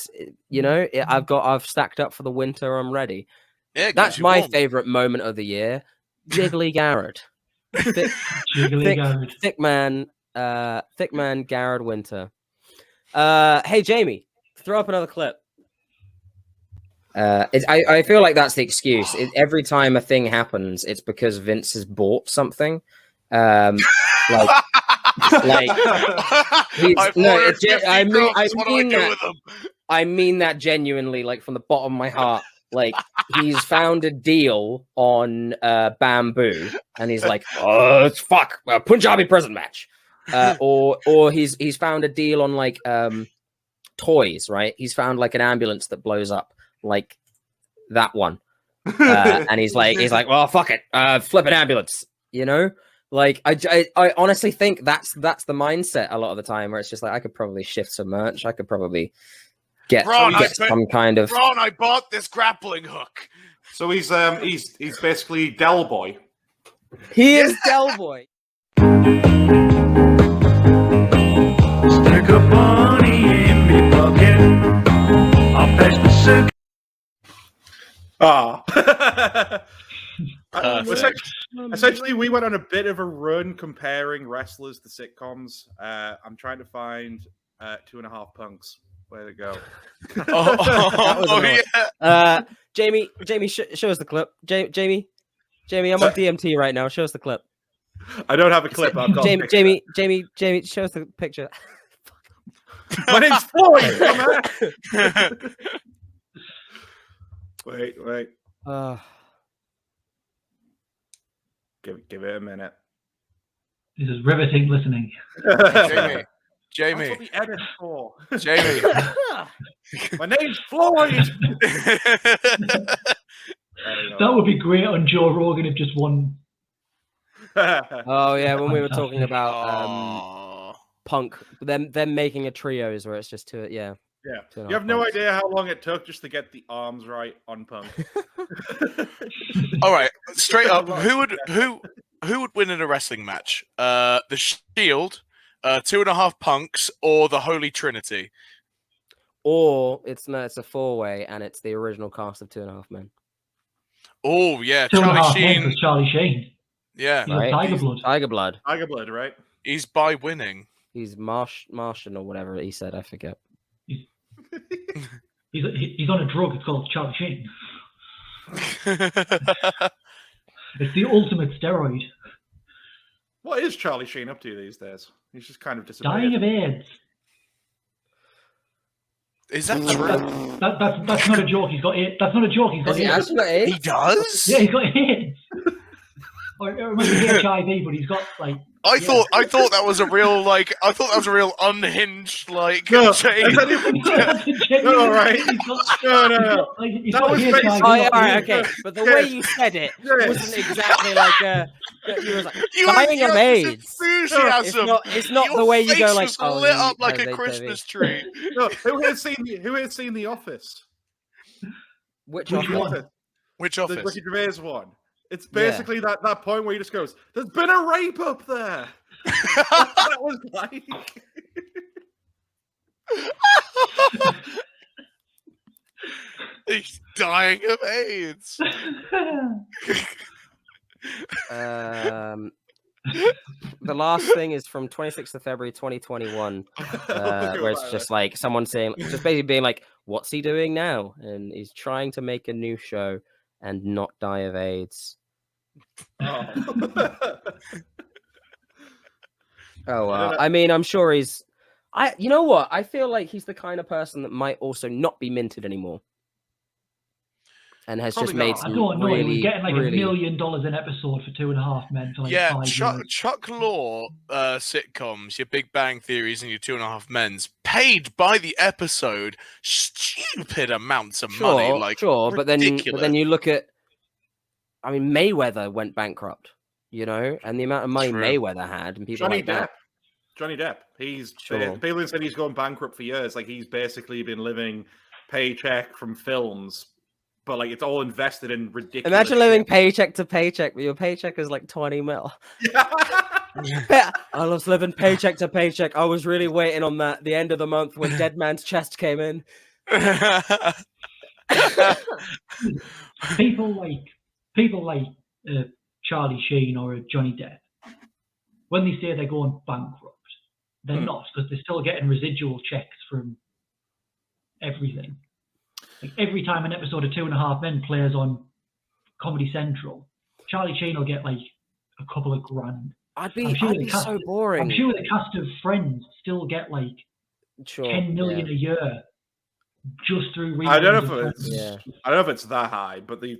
stacked up for the winter. I'm ready. Yeah, that's my favorite moment of the year. Jiggly Garrett. Thick man Garrett Winter. Hey Jamie, throw up another clip. I feel like that's the excuse. Every time a thing happens, it's because Vince has bought something. I mean that genuinely, like from the bottom of my heart. Like he's found a deal on Bamboo, and he's like, "Oh, it's fuck a Punjabi prison match," or he's found a deal on like toys, right? He's found like an ambulance that blows up, like that one, and he's like, "Well, fuck it, flip an ambulance," you know? Like I honestly think that's the mindset a lot of the time, where it's just like I could probably shift some merch, I could probably. Some kind of. Ron, I bought this grappling hook. So he's basically Del Boy. He is Del Boy. Stick a bunny in me pocket. I'll fetch the Essentially, we went on a bit of a run comparing wrestlers to sitcoms. I'm trying to find 2.5 Punks. Way to go. Yeah. Jamie, show us the clip. Jamie, I'm on DMT right now. Show us the clip. I don't have a clip. I've got Jamie, show us the picture. My name's Floyd. Wait. Give it a minute. This is riveting listening. Jamie. That's what the edit's for. Jamie. My name's Floyd. That would be great on Joe Rogan if just one. Oh yeah, when we were talking about Punk, them making a trios where it's just two. Yeah. You have no idea how long it took just to get the arms right on Punk. All right, straight up, who would win in a wrestling match? The Shield, 2.5 Punks, or the Holy Trinity? Or it's a 4-way, and it's the original cast of 2.5 Men. Oh yeah, Charlie Sheen. Yeah, right? Tiger Blood. Tiger Blood, right? He's by winning. He's Martian or whatever he said. I forget. He's on a drug. It's called Charlie Sheen. It's the ultimate steroid. What is Charlie Sheen up to these days? He's just kind of disappeared. Dying of AIDS. Is that true? That's not a joke. He's got AIDS. That's not a joke. He's got AIDS. He actually got AIDS? He does? Yeah, he's got AIDS. Or it might be HIV, but he's got like. I thought that was a real unhinged change. No, right? No. That was okay. But the way you said it wasn't exactly like you was like dying of AIDS. Enthusiasm. It's not the way you go like lit up like a Christmas tree. No, who had seen The Office? Which office? Which office? The Ricky Gervais one. It's basically that point where he just goes, "There's been a rape up there." That was like. He's dying of AIDS. The last thing is from 26th of February 2021, where it's just like someone saying, just basically being like, "What's he doing now?" And he's trying to make a new show and not die of AIDS. I mean, I'm sure he's. You know what? I feel like he's the kind of person that might also not be minted anymore, and has Probably just made not. some. I don't know. Really, he was getting like really... $1 million an episode for 2.5 Men. For like yeah, 5 years. Chuck Lorre sitcoms, your Big Bang Theories and your 2.5 Men's, paid by the episode stupid amounts of money. Like, but then you look at. I mean, Mayweather went bankrupt, and the amount of money Mayweather had, and people Johnny Depp. People said he's gone bankrupt for years. Like, he's basically been living paycheck from films, but like it's all invested in ridiculous. Imagine living paycheck to paycheck, but your paycheck is like 20 mil. I was living paycheck to paycheck. I was really waiting on the end of the month when Dead Man's Chest came in. People like Charlie Sheen or Johnny Depp, when they say they're going bankrupt, they're not, because they're still getting residual checks from everything. Like every time an episode of 2.5 Men plays on Comedy Central, Charlie Sheen will get like a couple of grand. I'd be so boring. I'm sure the cast of Friends still get like 10 million a year just through. I don't know if it's that high, but to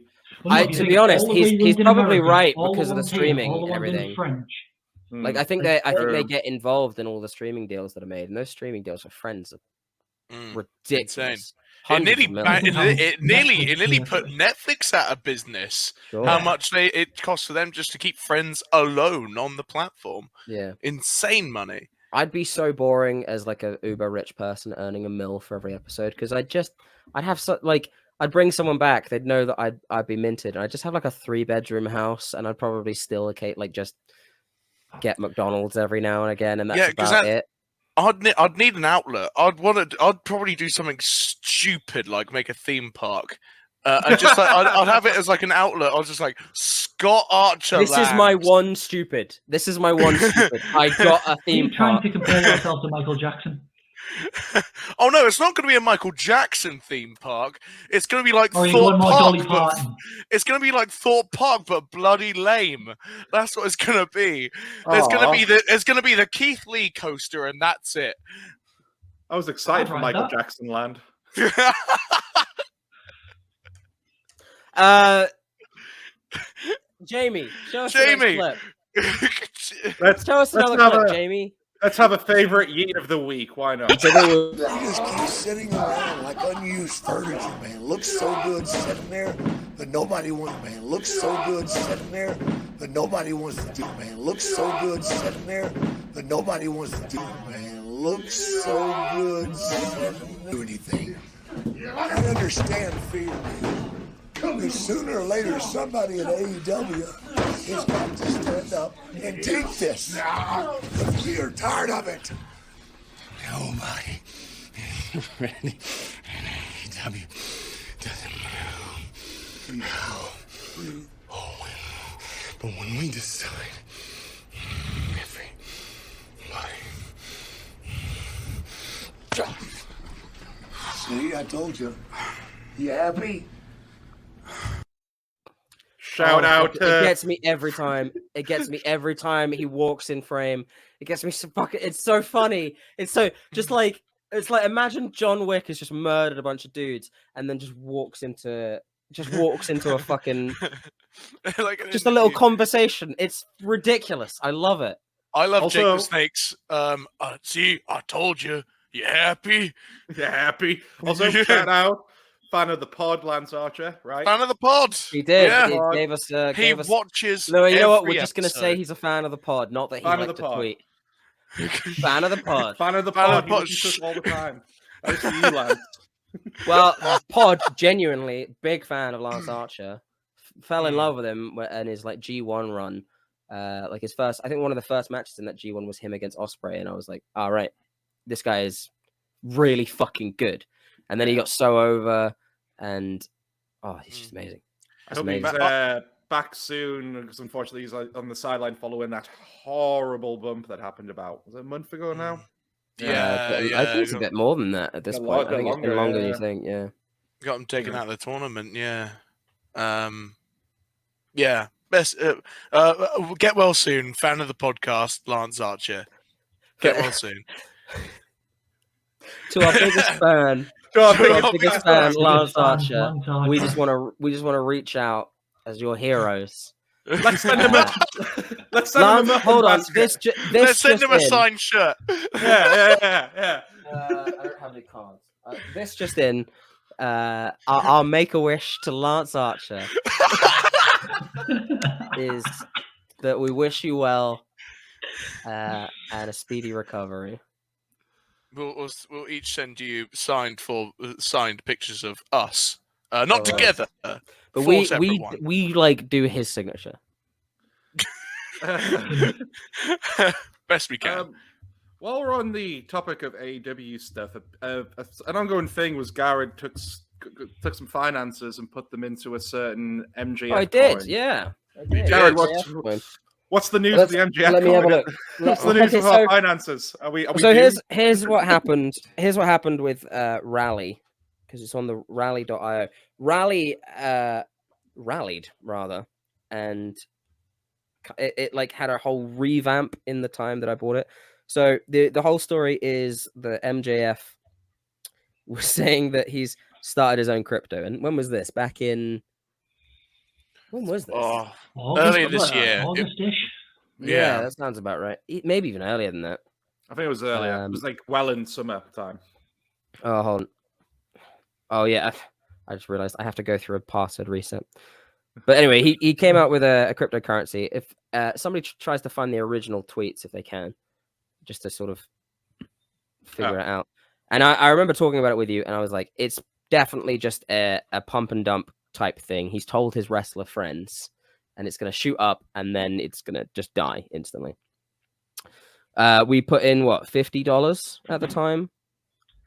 be honest, he's probably right because of the streaming and everything. Like I think they get involved in all the streaming deals that are made, and those streaming deals for Friends are ridiculous. It nearly put Netflix out of business. Sure. How much it costs for them just to keep Friends alone on the platform. Yeah, insane money. I'd be so boring as like a uber rich person earning $1 million for every episode because I'd bring someone back. They'd know that I'd be minted, and I'd just have like a 3-bedroom house, and I'd probably still just get McDonald's every now and again, and that's about it. I'd need an outlet. I'd probably do something stupid like make a theme park, And just like I'd have it as like an outlet. I was just like Scott Archer. This is my one stupid. I got a theme Are you trying park. to compare yourself to Michael Jackson? Oh no, it's not going to be a Michael Jackson theme park. It's going to be like Or are you Thorpe going more Park. Dolly Parton? It's going to be like Thorpe Park, but bloody lame. That's what it's going to be. There's going to be the Keith Lee coaster, and that's it. I was excited for I'd Michael ride that. Jackson Land. Jamie, show us the next clip. Show us another clip, Jamie. Let's have a favorite yeet of the week. Why not? They just keep sitting around like unused furniture, man. Looks so good sitting there, but nobody wants, man. Looks so good sitting there, but nobody wants to do, man. Looks so good sitting there, but nobody wants to do, man. Looks so good sitting there. Do anything. I understand fear. Because sooner or later, somebody at AEW has got to stand up and take this. But we are tired of it. Nobody ready. AEW doesn't move. No. But when we decide, everybody. See, I told you. You happy? Shout out to... It gets me every time. It gets me every time he walks in frame. It gets me so fucking... It's so funny. It's so... Just like... It's like, imagine John Wick has just murdered a bunch of dudes and then just walks into a fucking... Like just a little conversation. It's ridiculous. I love it. I love Also- Jake the Snakes. See, I told you. You happy? You happy? Also, shout out. Fan of the pod, Lance Archer, right? Fan of the pod. He did. Yeah. He gave us... He watches. No, you know what? We're every just going to say episode. he's a fan of the pod, not that he Fan of liked the to pod. tweet. Fan of the pod. Fan of the Fan of pod. the He pod. listens to us all the time. That's for you, Lance. Well, Pod, genuinely big fan of Lance Archer. Fell in love with him in his like G1 run. Like his first, I think one of the first matches in that G1 was him against Ospreay, and I was like, all right, this guy is really fucking good. And then he got so over, and oh, he's just amazing. I That's hope he's amazing. back soon, because unfortunately he's like, on the sideline following that horrible bump that happened about, was it a month ago now? Yeah, I think it's a bit more than that at this Bit point. I think it's been longer, longer than yeah. you think. Yeah. Got him taken out of the tournament. Yeah. Yeah. Best. Get well soon. Fan of the podcast, Lance Archer. Get well soon. To our biggest fan, Lance Archer. We just want to reach out as your heroes. Let's send him a Lance, muffin hold on. basket. Let's send him a signed shirt. Yeah. I don't have any cards. This just in. Our make-a-wish to Lance Archer is that we wish you well and a speedy recovery. We'll each send you signed pictures of us, not together, but but we like do his signature. best we can. While we're on the topic of AEW stuff, an ongoing thing was Garrett took some finances and put them into a certain MJF. I did, coin. yeah. Jared, what's the news of the MJF? Let me have a look. What's the news of our finances? Are we so due? here's what happened. Here's what happened with Rally, because it's on the rally.io. Rally rallied rather, and it like had a whole revamp in the time that I bought it. So the whole story is that MJF was saying that he's started his own crypto. And when was this? When was this? Oh, earlier this year. August-ish. Yeah, that sounds about right. Maybe even earlier than that. I think it was earlier. It was like well in summer time. Oh, hold on. Oh, yeah. I just realized I have to go through a password reset. But anyway, he came out with a cryptocurrency. If somebody tries to find the original tweets, if they can, just to sort of figure it out. And I remember talking about it with you, and I was like, it's definitely just a pump and dump type thing. He's told his wrestler friends, and it's going to shoot up, and then it's going to just die instantly. We put in, what, $50 at the time?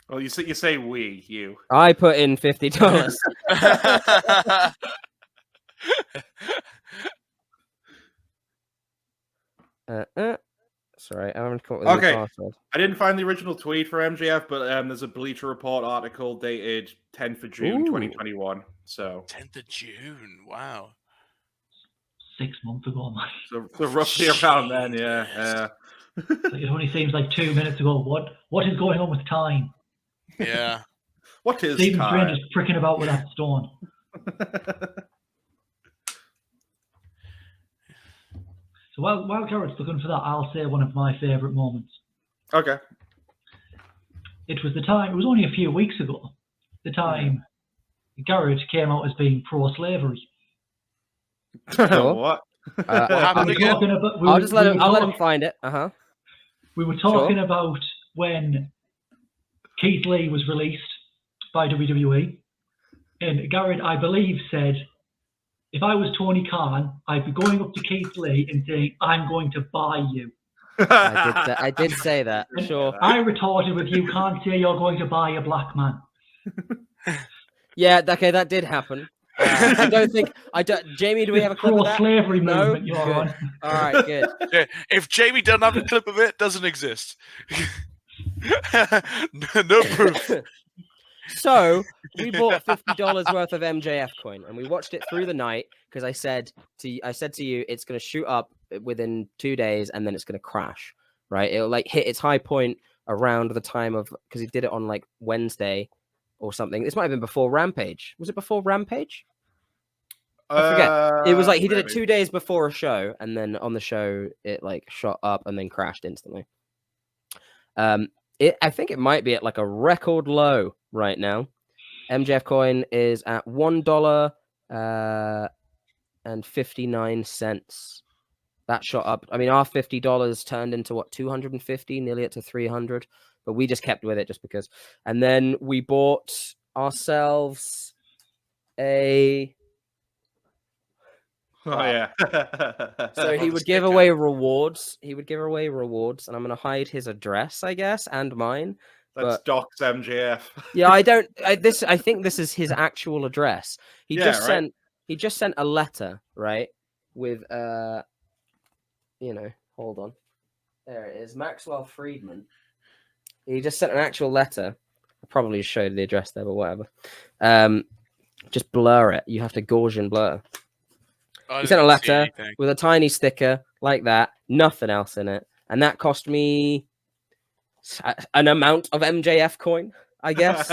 Well, you say we, you. I put in $50. Sorry, I haven't come up with a new password. I didn't find the original tweet for MJF, but there's a Bleacher Report article dated 10th of June, 2021. So 10th of June, wow. 6 months ago, man. So roughly around then, yeah. It only seems like 2 minutes ago. What is going on with time? Yeah. What is Stephen time? Strange is pricking about with that stone. So while Garrett's looking for that, I'll say one of my favourite moments. Okay. It was only a few weeks ago, the time Garrett came out as being pro-slavery. Sure. What? What happened again? I'll let him find it. We were talking about when Keith Lee was released by WWE, and Garrett, I believe, said, if I was Tony Khan, I'd be going up to Keith Lee and saying, I'm going to buy you. I did say that, sure. I retorted with, you can't say you're going to buy a black man. Yeah, okay, that did happen. Jamie, do we have a clip of that? Pro-slavery No? movement you're Good. on. All right, good. Yeah, if Jamie doesn't have a clip of it, doesn't exist. No proof. So we bought $50 worth of MJF coin, and we watched it through the night because I said to you, it's going to shoot up within 2 days, and then it's going to crash. Right? It'll like hit its high point around the time of, because he did it on like Wednesday or something. This might have been before Rampage. Was it before Rampage? I forget. It was like he did it 2 days before a show, and then on the show it like shot up and then crashed instantly. I think it might be at like a record low right now. MJF coin is at $1.59. That shot up. I mean, our $50 turned into what, 250, nearly up to 300. But we just kept with it just because. And then we bought ourselves a. Oh yeah. So he would give away rewards. And I'm going to hide his address, I guess, and mine. That's Doc's MJF. Yeah, I think this is his actual address. He just sent a letter, right? With hold on. There it is. Maxwell Friedman. He just sent an actual letter. I probably showed the address there, but whatever. Just blur it. You have to Gaussian blur. He sent a letter with a tiny sticker like that, nothing else in it, and that cost me an amount of MJF coin, I guess.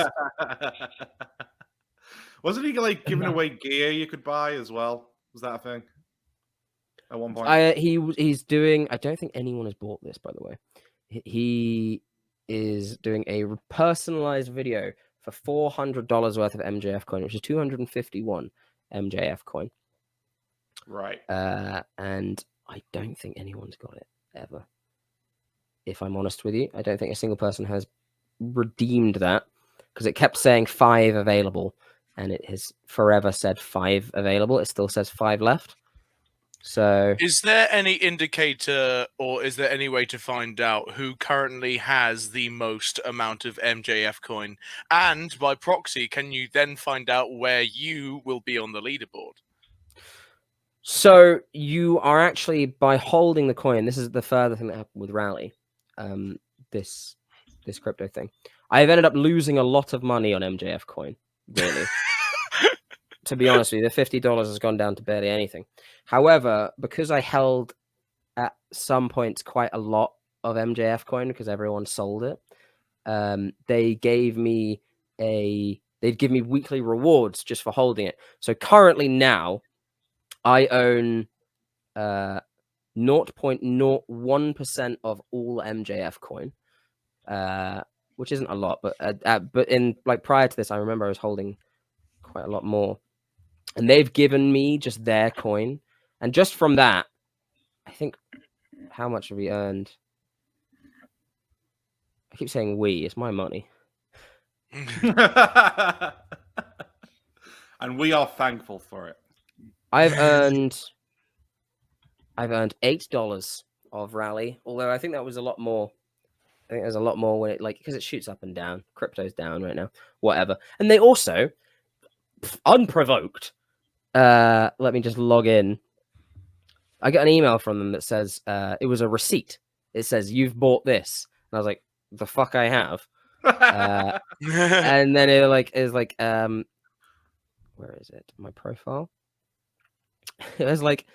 Wasn't he like giving away gear you could buy as well? Was that a thing at one point? He's doing. I don't think anyone has bought this, by the way. He is doing a personalized video for $400 worth of MJF coin, which is 251 MJF coin. Right. And I don't think anyone's got it ever. If I'm honest with you, I don't think a single person has redeemed that because it kept saying 5 available and it has forever said 5 available. It still says 5 left. So is there any indicator or is there any way to find out who currently has the most amount of MJF coin? And by proxy, can you then find out where you will be on the leaderboard? So you are actually, by holding the coin, this is the further thing that happened with Rally, this crypto thing. I've ended up losing a lot of money on MJF coin, really. To be honest with you, the $50 has gone down to barely anything. However, because I held at some points quite a lot of MJF coin because everyone sold it, they'd give me weekly rewards just for holding it. So currently now, I own 0.01% of all MJF coin, which isn't a lot, but in like prior to this, I remember I was holding quite a lot more, and they've given me just their coin, and just from that, I think how much have we earned? I keep saying we, it's my money. And we are thankful for it. I've earned $8 of Rally, although I think that was a lot more I think there's a lot more when it because it shoots up and down. Crypto's down right now, whatever. And they also, unprovoked, let me just log in. I got an email from them that says it was a receipt. It says you've bought this, and I was like, the fuck I have. And then it is where is it? My profile. It was like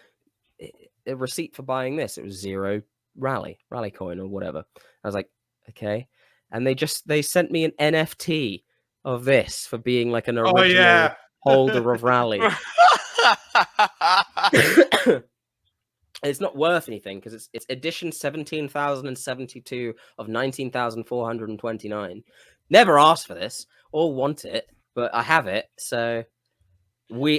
a receipt for buying this. It was 0 rally coin or whatever. I was like, okay. And they sent me an NFT of this for being like an original holder of rally. It's not worth anything because it's edition 17,072 of 19,429. Never asked for this or want it, but I have it. So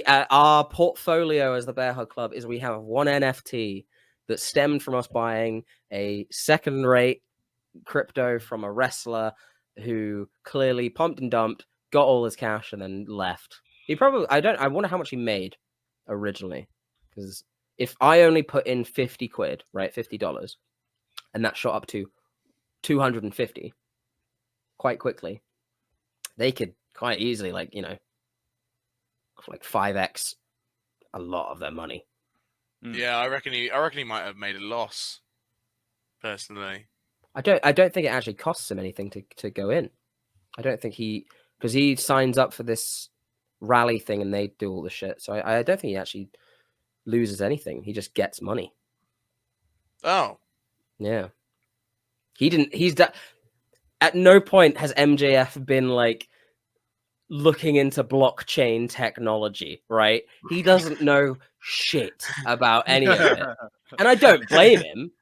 our portfolio as the Bearhug Club is we have one NFT that stemmed from us buying a second-rate crypto from a wrestler who clearly pumped and dumped, got all his cash, and then left. I wonder how much he made originally, because if I only put in 50 quid, right, $50, and that shot up to 250 quite quickly, they could quite easily, 5x a lot of their money. Yeah, I reckon he might have made a loss. Personally, I don't think it actually costs him anything to go in. I don't think because he signs up for this rally thing and they do all the shit. So I don't think he actually loses anything. He just gets money. Oh, yeah. At no point has MJF been looking into blockchain technology, right? He doesn't know shit about any of it. And I don't blame him.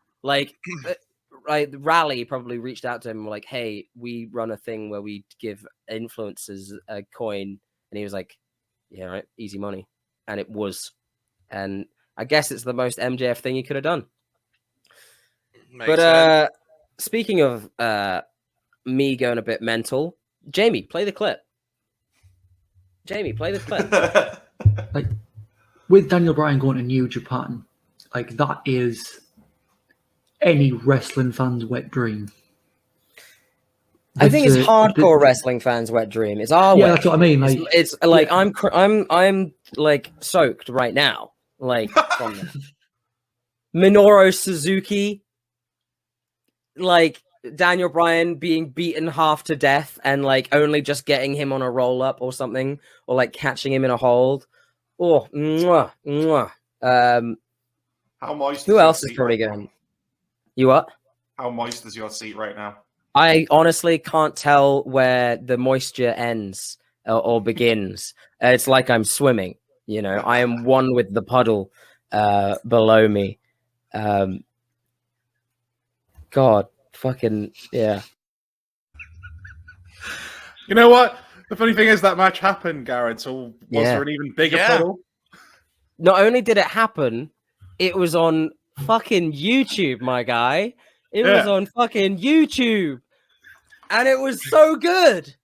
Rally probably reached out to him like, hey, we run a thing where we give influencers a coin. And he was like, yeah, right, easy money. And it was. And I guess it's the most MJF thing he could have done. Makes sense. Speaking of me going a bit mental, Jamie, play the clip. With Daniel Bryan going to New Japan, that is any wrestling fan's wet dream. I think it's hardcore wrestling fans' wet dream. It's our wet that's what I mean. It's I'm soaked right now. From Minoru Suzuki, Daniel Bryan being beaten half to death and only just getting him on a roll up or something, or catching him in a hold. Oh, mwah, mwah. How moist? Who else is probably going? You what? How moist is your seat right now? I honestly can't tell where the moisture ends or begins. It's like I'm swimming. I am one with the puddle below me. God, fucking yeah. You know what? The funny thing is that match happened, Garrett. So was there an even bigger puddle? Not only did it happen, it was on fucking YouTube, my guy. It was on fucking YouTube. And it was so good.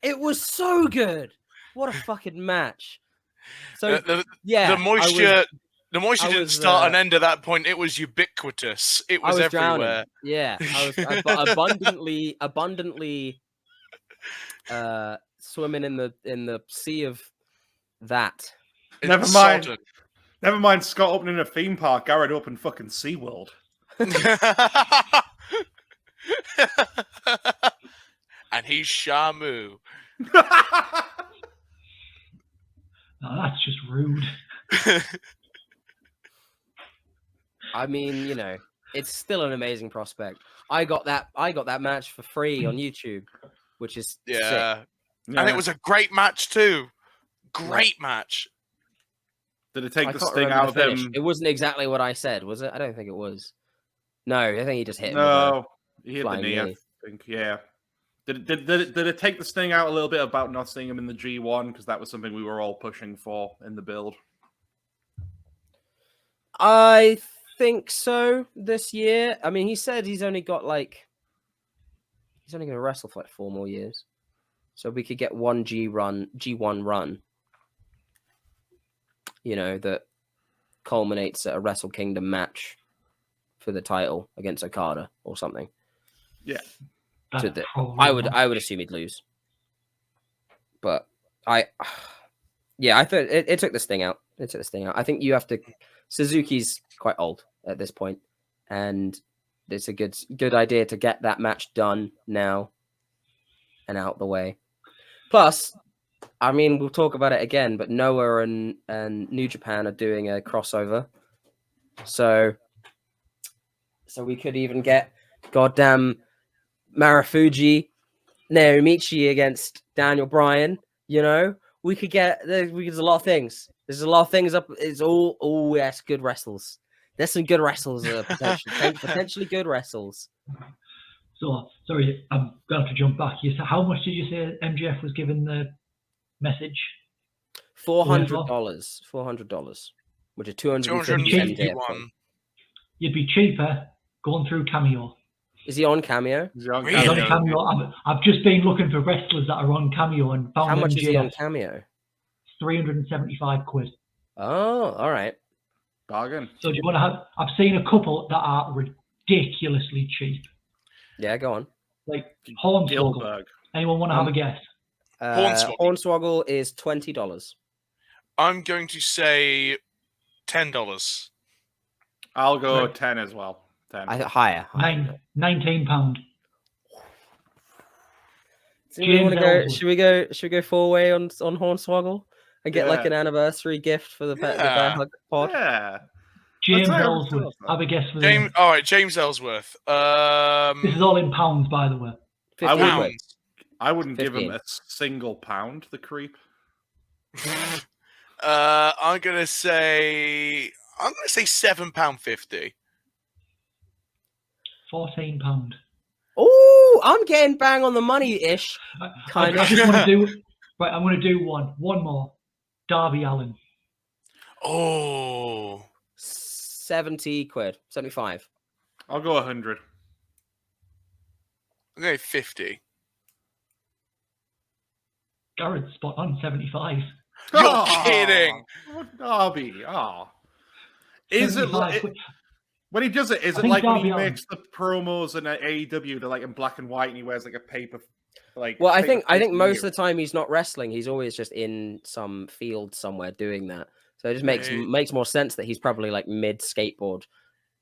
It was so good. What a fucking match. So the moisture didn't start and end at that point. It was ubiquitous. It was everywhere. Drowning. Yeah, I was abundantly swimming in the sea of that. Never mind. Never mind Scott opening a theme park. Garrett opened fucking SeaWorld. And he's Shamu. No, that's just rude. I mean, it's still an amazing prospect. I got that match for free on YouTube, which is sick. And it was a great match too. Great match. Did it take the sting out of him? It wasn't exactly what I said, was it? I don't think it was. No, I think he just hit him. No, he hit the knee. I think, yeah. Did it take the sting out a little bit about not seeing him in the G1? Because that was something we were all pushing for in the build. I think so this year. I mean, he said he's only got he's only going to wrestle for 4 more years. So we could get one G1 run, that culminates at a Wrestle Kingdom match for the title against Okada or something. Yeah. I would assume he'd lose. But I thought it took this thing out. I think you have to. Suzuki's quite old at this point, and it's a good idea to get that match done now and out the way. Plus, I mean, we'll talk about it again, but Noah and New Japan are doing a crossover, so we could even get goddamn Marufuji Naomichi against Daniel Bryan. You know, we could get there's a lot of things. There's a lot of things up. It's all yes, good wrestles. There's some good wrestles potentially good wrestles. So sorry, I'm going to have to jump back. How much did you say MJF was given the message? $400. $400, which is 250. You'd be cheaper going through Cameo. Is he on Cameo? He's on Cameo. I've just been looking for wrestlers that are on Cameo and found How much MJF. is he on Cameo? 375 quid. Oh, all right. Bargain. So do you want to have? I've seen a couple that are ridiculously cheap. Yeah, go on. Like Hornswoggle. Anyone want to have a guess? Hornswoggle is $20. I'm going to say $10. I'll go 10 as well. 10. Higher. £19. Should we go 4-way on Hornswoggle and get like an anniversary gift for the Bearhug pod? Yeah. James Ellsworth. Have a guess for James. All right, James Ellsworth. This is all in pounds, by the way. I wouldn't give him a single pound. The creep. I'm gonna say £7.50. £14. Oh, I'm getting bang on the money-ish. Kind of. I just want to do. Right, I'm going to do one more. Darby Allin. Oh. 70 quid. 75. I'll go 100. I'm going 50. Garrett's spot on 75. You're kidding. Darby. Is it like when he does it? Is it like when he makes the promos in AEW? They're like in black and white, and he wears like a paper. Well, I think most of the time he's not wrestling. He's always just in some field somewhere doing that. So it just makes more sense that he's probably like mid skateboard.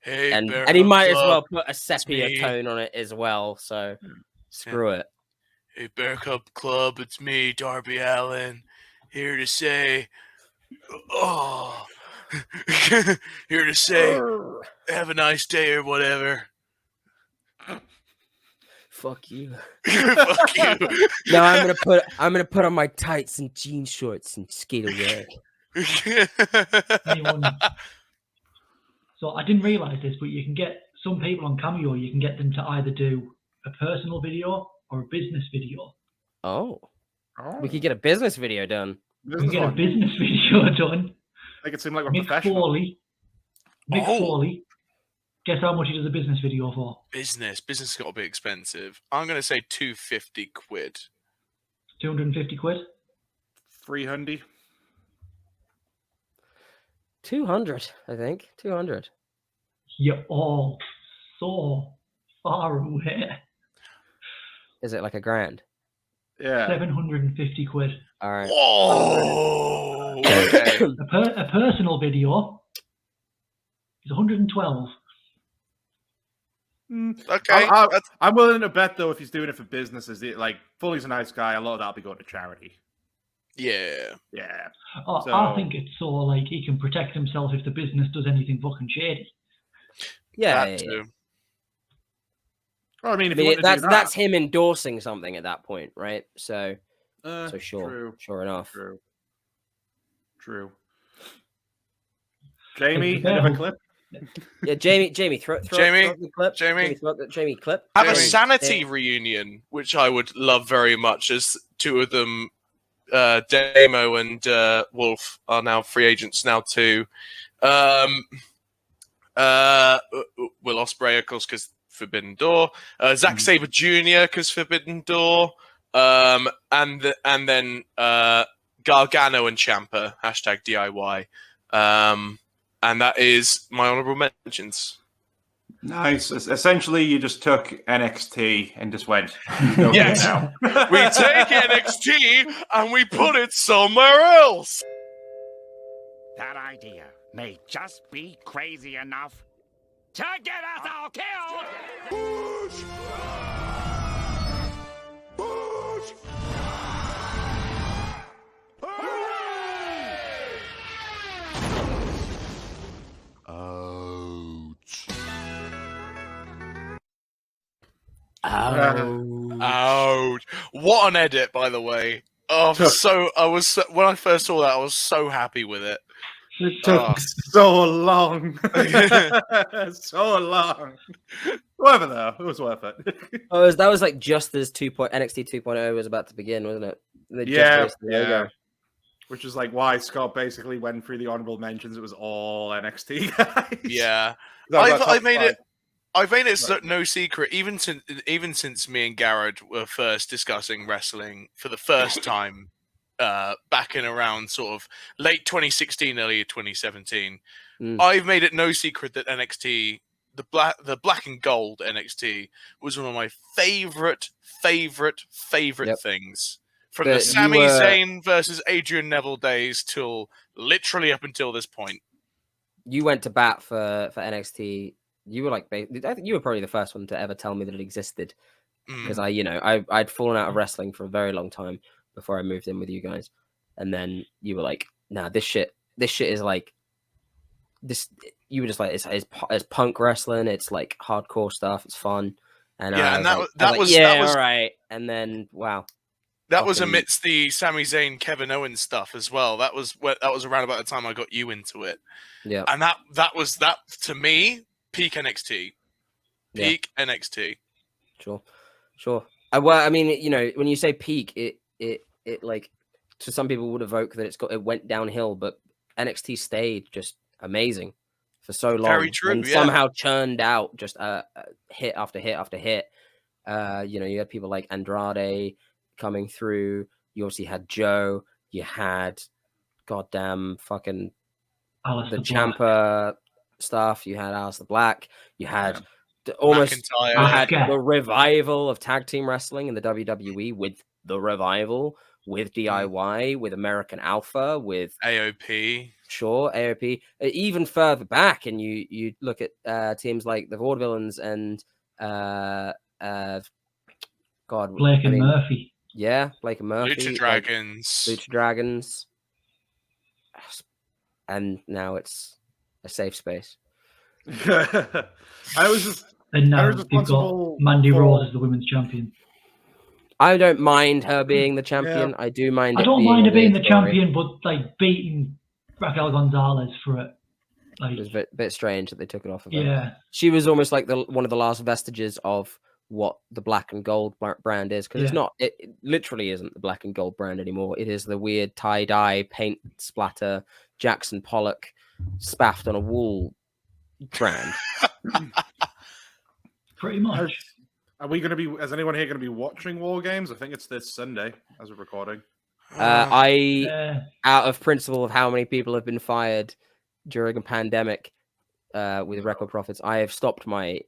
Hey, and he might as well put a sepia tone on it as well. So screw it. Hey, Bearhug Club, it's me, Darby Allin, here to say, have a nice day or whatever. Fuck you. Fuck you. Now I'm gonna put on my tights and jean shorts and skate away. So I didn't realize this, but you can get some people on Cameo. You can get them to either do a personal video or a business video. Oh. We could get a business video done. We can get a business video done. Make it seem like we're Mick professional. Mick Foley. Guess how much he does a business video for? Business has got to be expensive. I'm going to say 250 quid. 250 quid? 300. 200, I think. 200. You're all so far away. Is it like $1,000? Yeah. 750 quid. All right. Whoa! Okay. A personal video is 112. Okay. I'm willing to bet though, if he's doing it for business, like Foley's a nice guy, a lot of that'll be going to charity. Yeah. Yeah. I think it's so like he can protect himself if the business does anything fucking shady. Yeah. Well, I mean, if that's him endorsing something at that point, right? So sure enough. True. Jamie, end of a clip. Yeah, Jamie, throw the clip. Jamie, clip. Have a Sanity reunion, which I would love very much, as two of them, Damo and Wolf, are now free agents now too. Will Ospreay, of course, because Forbidden Door. Zack Sabre Jr. because Forbidden Door. And then Gargano and Ciampa, #DIY. And that is my honorable mentions. Nice. Essentially, you just took NXT and just went. Yes. Now. We take NXT and we put it somewhere else. That idea may just be crazy enough to get us all killed. Push! Push! Ouch. Ouch. What an edit, by the way. Oh, when I first saw that, I was so happy with it. It took so long. So long. Whatever, though. It was worth it. That was like just as NXT 2.0 was about to begin, wasn't it? Yeah. Which is like why Scott basically went through the honorable mentions. It was all NXT guys. Yeah. I've made it no secret, even since me and Garrett were first discussing wrestling for the first time back in around sort of late 2016, early 2017. I've made it no secret that NXT, the black and gold NXT, was one of my favorite things. From the Sami Zayn versus Adrian Neville days till literally up until this point. You went to bat for NXT. You were like, I think you were probably the first one to ever tell me that it existed, because I'd fallen out of wrestling for a very long time before I moved in with you guys, and then you were like, "Nah, this shit is like this." You were just like, "It's punk wrestling. It's like hardcore stuff. It's fun." And that was all right. And then wow. That was amidst the Sami Zayn, Kevin Owens stuff as well. That was around about the time I got you into it. Yeah, and that was to me peak NXT, NXT. Sure. Well, I mean, when you say peak, it like to some people would evoke that it went downhill, but NXT stayed just amazing for so long. Very true. And somehow churned out just hit after hit after hit. You had people like Andrade coming through. You obviously had Joe. You had goddamn fucking Alistair the Ciampa stuff. You had Alistair Black. You had the revival of tag team wrestling in the WWE with the revival, with DIY, with American Alpha, with AOP. Sure, AOP. Even further back, and you look at teams like the Vaudevillains and Blake and Murphy. Yeah, Blake and Murphy. Lucha Dragons. And now it's a safe space. And now you've got Mandy Rose as the women's champion. I don't mind her being the champion. Yeah. I do mind. I don't mind her being the champion, but like beating Raquel Gonzalez for it. Like, it was a bit strange that they took it off of her. Yeah. She was almost like one of the last vestiges of what the black and gold brand is, because it's not. It literally isn't the black and gold brand anymore. It is the weird tie-dye paint splatter Jackson Pollock spaffed on a wall brand. Pretty much. Are we going to be? Is anyone here going to be watching War Games? I think it's this Sunday as we're recording. Out of principle of how many people have been fired during a pandemic with record profits, I have stopped my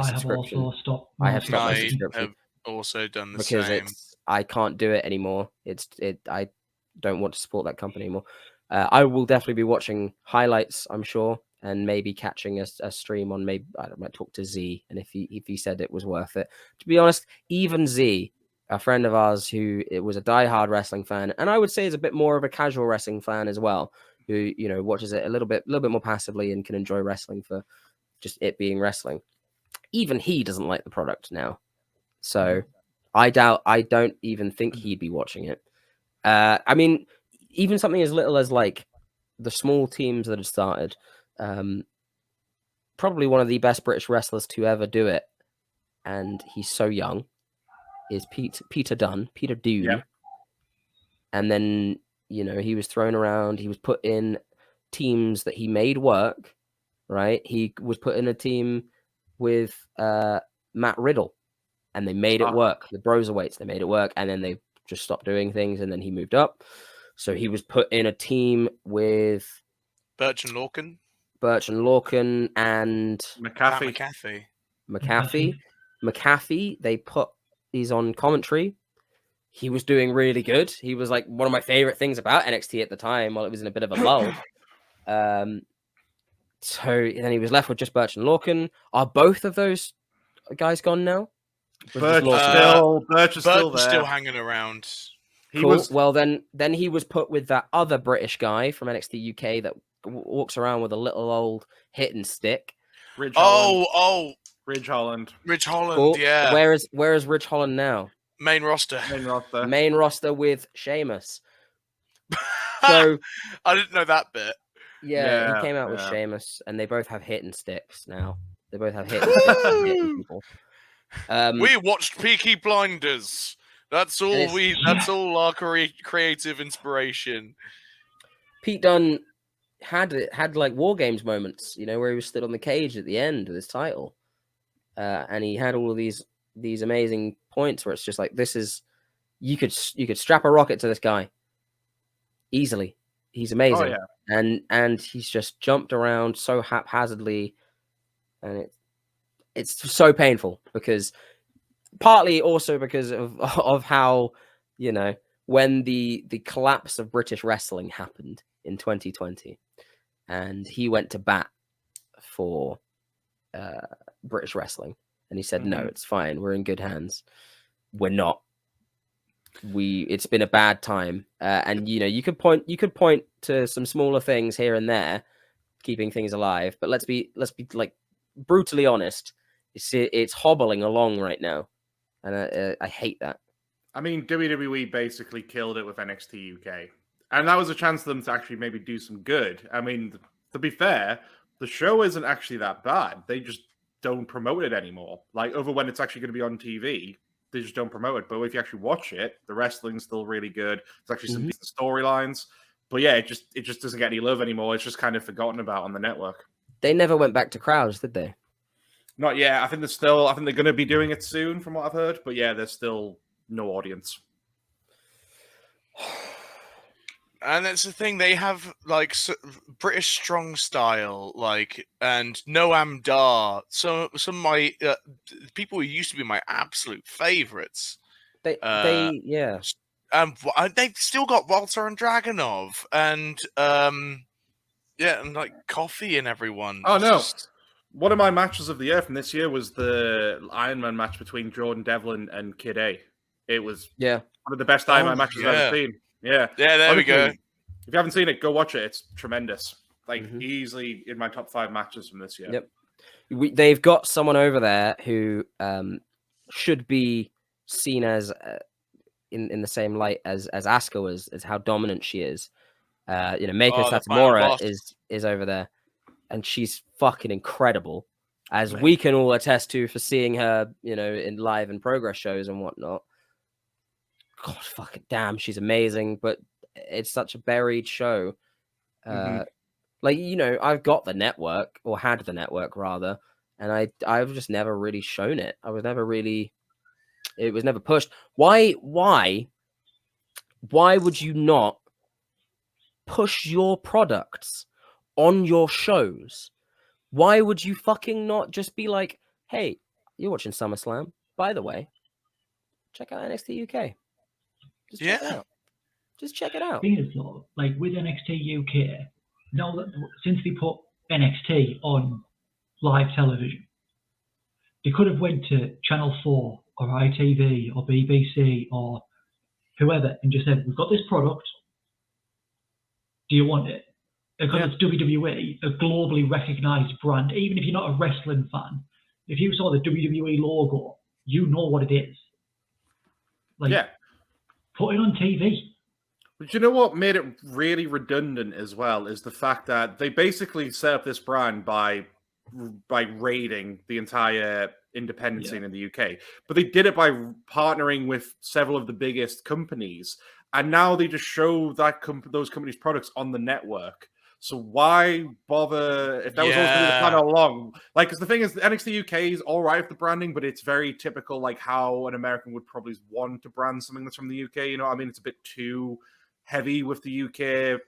subscription. I have stopped my subscription. Have also done the because same. I can't do it anymore. I don't want to support that company anymore. I will definitely be watching highlights, I'm sure, and maybe catching a stream on. Maybe I might talk to Z, and if he said it was worth it. To be honest, even Z, a friend of ours who was a diehard wrestling fan, and I would say is a bit more of a casual wrestling fan as well, who watches it a little bit more passively and can enjoy wrestling for just it being wrestling. Even he doesn't like the product now, so I don't even think he'd be watching it. I mean, even something as little as like the small teams that had started. Probably one of the best British wrestlers to ever do it, and he's so young, is Peter Dunne. Yeah. And then he was thrown around. He was put in teams that he made work. Right, he was put in a team with Matt Riddle, and they made it work. The Broserweights, they made it work, and then they just stopped doing things, and then he moved up. So he was put in a team with Birch and Lorcan. Birch and Lorcan and McAfee. McAfee. He's on commentary. He was doing really good. He was like one of my favorite things about NXT at the time while it was in a bit of a lull. So then he was left with just Birch and Lorcan. Are both of those guys gone now? Birch is still there. Still hanging around. Well, then he was put with that other British guy from NXT UK that walks around with a little old hitting stick. Ridge Holland. Ridge Holland, cool. yeah. Where is Ridge Holland now? Main roster with Sheamus. So I didn't know that bit. Yeah, he came out with Sheamus, and they both have hitting sticks now. They both have hitting sticks and hitting people. We watched Peaky Blinders. That's all That's all our creative inspiration. Pete Dunne had like War Games moments, where he was stood on the cage at the end with his title, and he had all of these amazing points where it's just like, this is you could strap a rocket to this guy easily. He's amazing. Oh, yeah. And he's just jumped around so haphazardly, and it's so painful because partly also because of how, when the collapse of British wrestling happened in 2020, and he went to bat for British wrestling, and he said, no, it's fine. We're in good hands. We're not. It's been a bad time. And you could point to some smaller things here and there, keeping things alive. But let's be like brutally honest. It's hobbling along right now. And I hate that. I mean, WWE basically killed it with NXT UK. And that was a chance for them to actually maybe do some good. I mean, to be fair, the show isn't actually that bad. They just don't promote it anymore. Like, over when it's actually going to be on TV, they just don't promote it. But if you actually watch it, the wrestling's still really good. There's actually some decent storylines. But yeah, it just doesn't get any love anymore. It's just kind of forgotten about on the network. They never went back to crowds, did they? Not yet. I think they're going to be doing it soon, from what I've heard. But yeah, there's still no audience. And that's the thing, they have like British strong style, like, and Noam Dar. Some of my people who used to be my absolute favorites. They've still got Walter and Dragunov, and and like Coffee and everyone. Oh no! One of my matches of the year from this year was the Iron Man match between Jordan Devlin and Kid A. It was one of the best Iron Man matches I've ever seen. Yeah, there we go. If you haven't seen it, go watch it. It's tremendous. Like, easily in my top 5 matches from this year. Yep. They've got someone over there who should be seen as in the same light as Asuka was, as how dominant she is. Meiko Satomura is over there, and she's fucking incredible, as we can all attest to for seeing her, in live and progress shows and whatnot. God, fucking damn, she's amazing, but it's such a buried show. I've got the network, or had the network rather, and I've just never really shown it. It was never pushed. Why would you not push your products on your shows? Why would you fucking not just be like, hey, you're watching SummerSlam, by the way, check out NXT UK. Just check it out. Just check it out. The thing is, though, like with NXT UK, now that since they put NXT on live television, they could have went to Channel 4 or ITV or BBC or whoever and just said, we've got this product. Do you want it? Because it's WWE, a globally recognized brand. Even if you're not a wrestling fan, if you saw the WWE logo, you know what it is. Put it on TV. But you know what made it really redundant as well is the fact that they basically set up this brand by raiding the entire independent scene in the UK. But they did it by partnering with several of the biggest companies. And now they just show those companies' products on the network. So why bother if that was always going to be the plan all along? Like, because the thing is, NXT UK is all right with the branding, but it's very typical, like how an American would probably want to brand something that's from the UK. It's a bit too heavy with the UK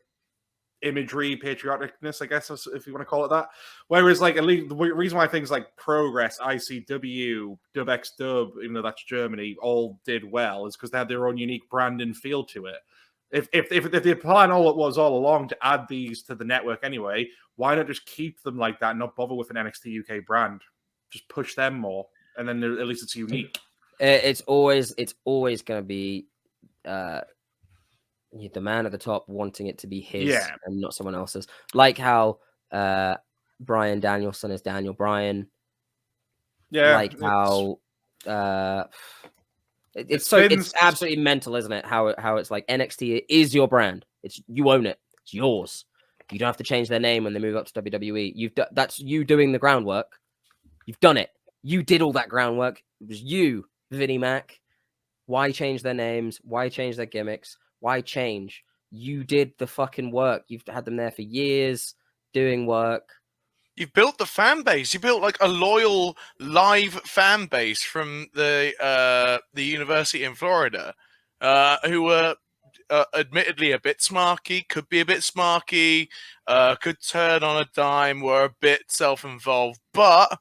imagery, patrioticness, I guess, if you want to call it that. Whereas, like, at least the reason why things like Progress, ICW, DubXDub, even though that's Germany, all did well is because they had their own unique brand and feel to it. If the plan all it was all along to add these to the network anyway, why not just keep them like that and not bother with an NXT UK brand? Just push them more, and then at least it's unique. It's always going to be the man at the top wanting it to be his and not someone else's. Like how Bryan Danielson is Daniel Bryan. Yeah. Like how it's absolutely mental, isn't it? How it's like NXT is your brand. You own it. It's yours. You don't have to change their name when they move up to WWE. That's you doing the groundwork. You've done it. You did all that groundwork. It was you, Vinnie Mac. Why change their names? Why change their gimmicks? Why change? You did the fucking work. You've had them there for years doing work. You've built the fan base. You built like a loyal live fan base from the university in Florida, who were admittedly a bit smarky, could be a bit smarky, could turn on a dime, were a bit self-involved, but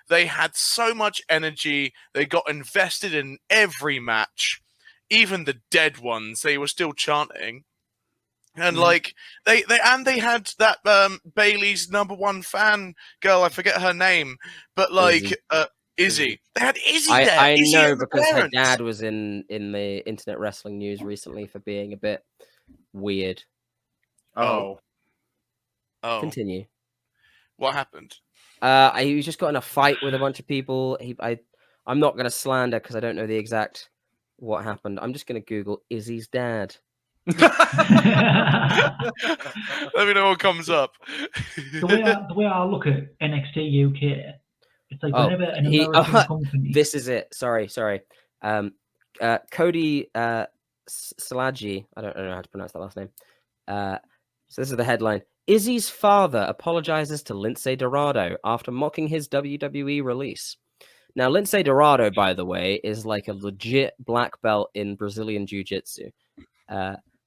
they had so much energy. They got invested in every match, even the dead ones. They were still chanting. And like they had that Bailey's #1 fan girl, I forget her name, but like Izzy. They had Izzy there. I Izzy know and the because her parents. dad was in the internet wrestling news recently for being a bit weird. Oh. Continue. What happened? He just got in a fight with a bunch of people. I'm not going to slander because I don't know the exact what happened. I'm just going to Google Izzy's dad. Let me know what comes up. the way I look at NXT UK, it's like whenever an American company. This is it. Sorry. Cody Salagi. I don't know how to pronounce that last name. So this is the headline. Izzy's father apologizes to Lince Dorado after mocking his WWE release. Now, Lince Dorado, by the way, is like a legit black belt in Brazilian Jiu-Jitsu.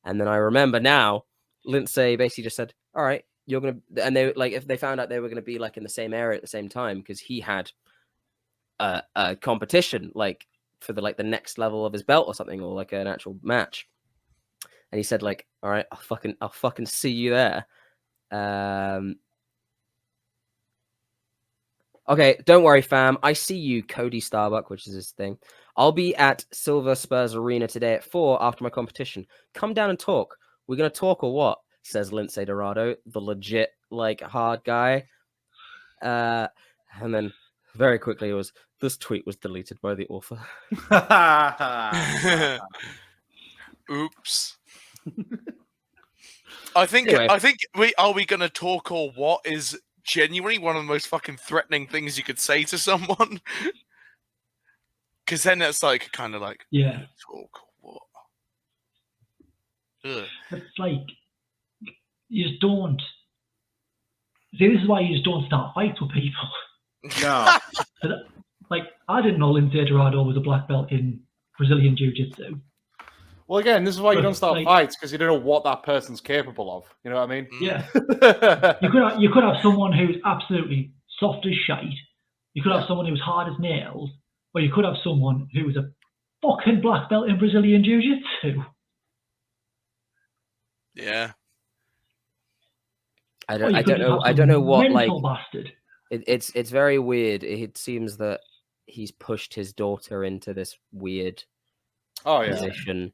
And then I remember now, Lince basically just said, all right, you're going to... And they like if they found out they were going to be like in the same area at the same time, because he had a competition like for the next level of his belt or something, or like an actual match. And he said like, all right, I'll fucking see you there. Okay, don't worry, fam. I see you, Cody Starbuck, which is his thing. I'll be at Silver Spurs Arena today at 4 after my competition. Come down and talk. We're going to talk or what? Says Lince Dorado, the legit, like, hard guy. And then very quickly it was, this tweet was deleted by the author. Oops. I think are we going to talk or what is genuinely one of the most fucking threatening things you could say to someone. Because then it's like, kind of like, talk what? Ugh. It's like, you just don't. See, this is why you just don't start fights with people. No. Like, I didn't know Lince Dorado was a black belt in Brazilian Jiu-Jitsu. Well, again, this is why you don't start fights, because you don't know what that person's capable of. You know what I mean? Yeah. you could have someone who's absolutely soft as shite. You could have someone who's hard as nails. Or you could have someone who's a fucking black belt in Brazilian Jiu-Jitsu. Yeah. I don't know what, like, bastard. It's very weird. It seems that he's pushed his daughter into this weird position.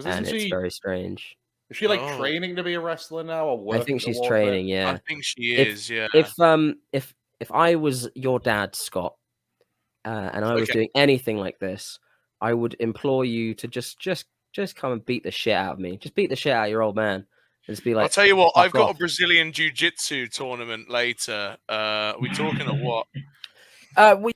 And it's very strange. Is she like training to be a wrestler now, or working? I think she's training. Yeah, I think she is. Yeah. If I was your dad, Scott, and I was doing anything like this, I would implore you to just come and beat the shit out of me. Just beat the shit out of your old man. And just be like, I'll tell you what. I've got a Brazilian Jiu-Jitsu tournament later. We talking or what? We.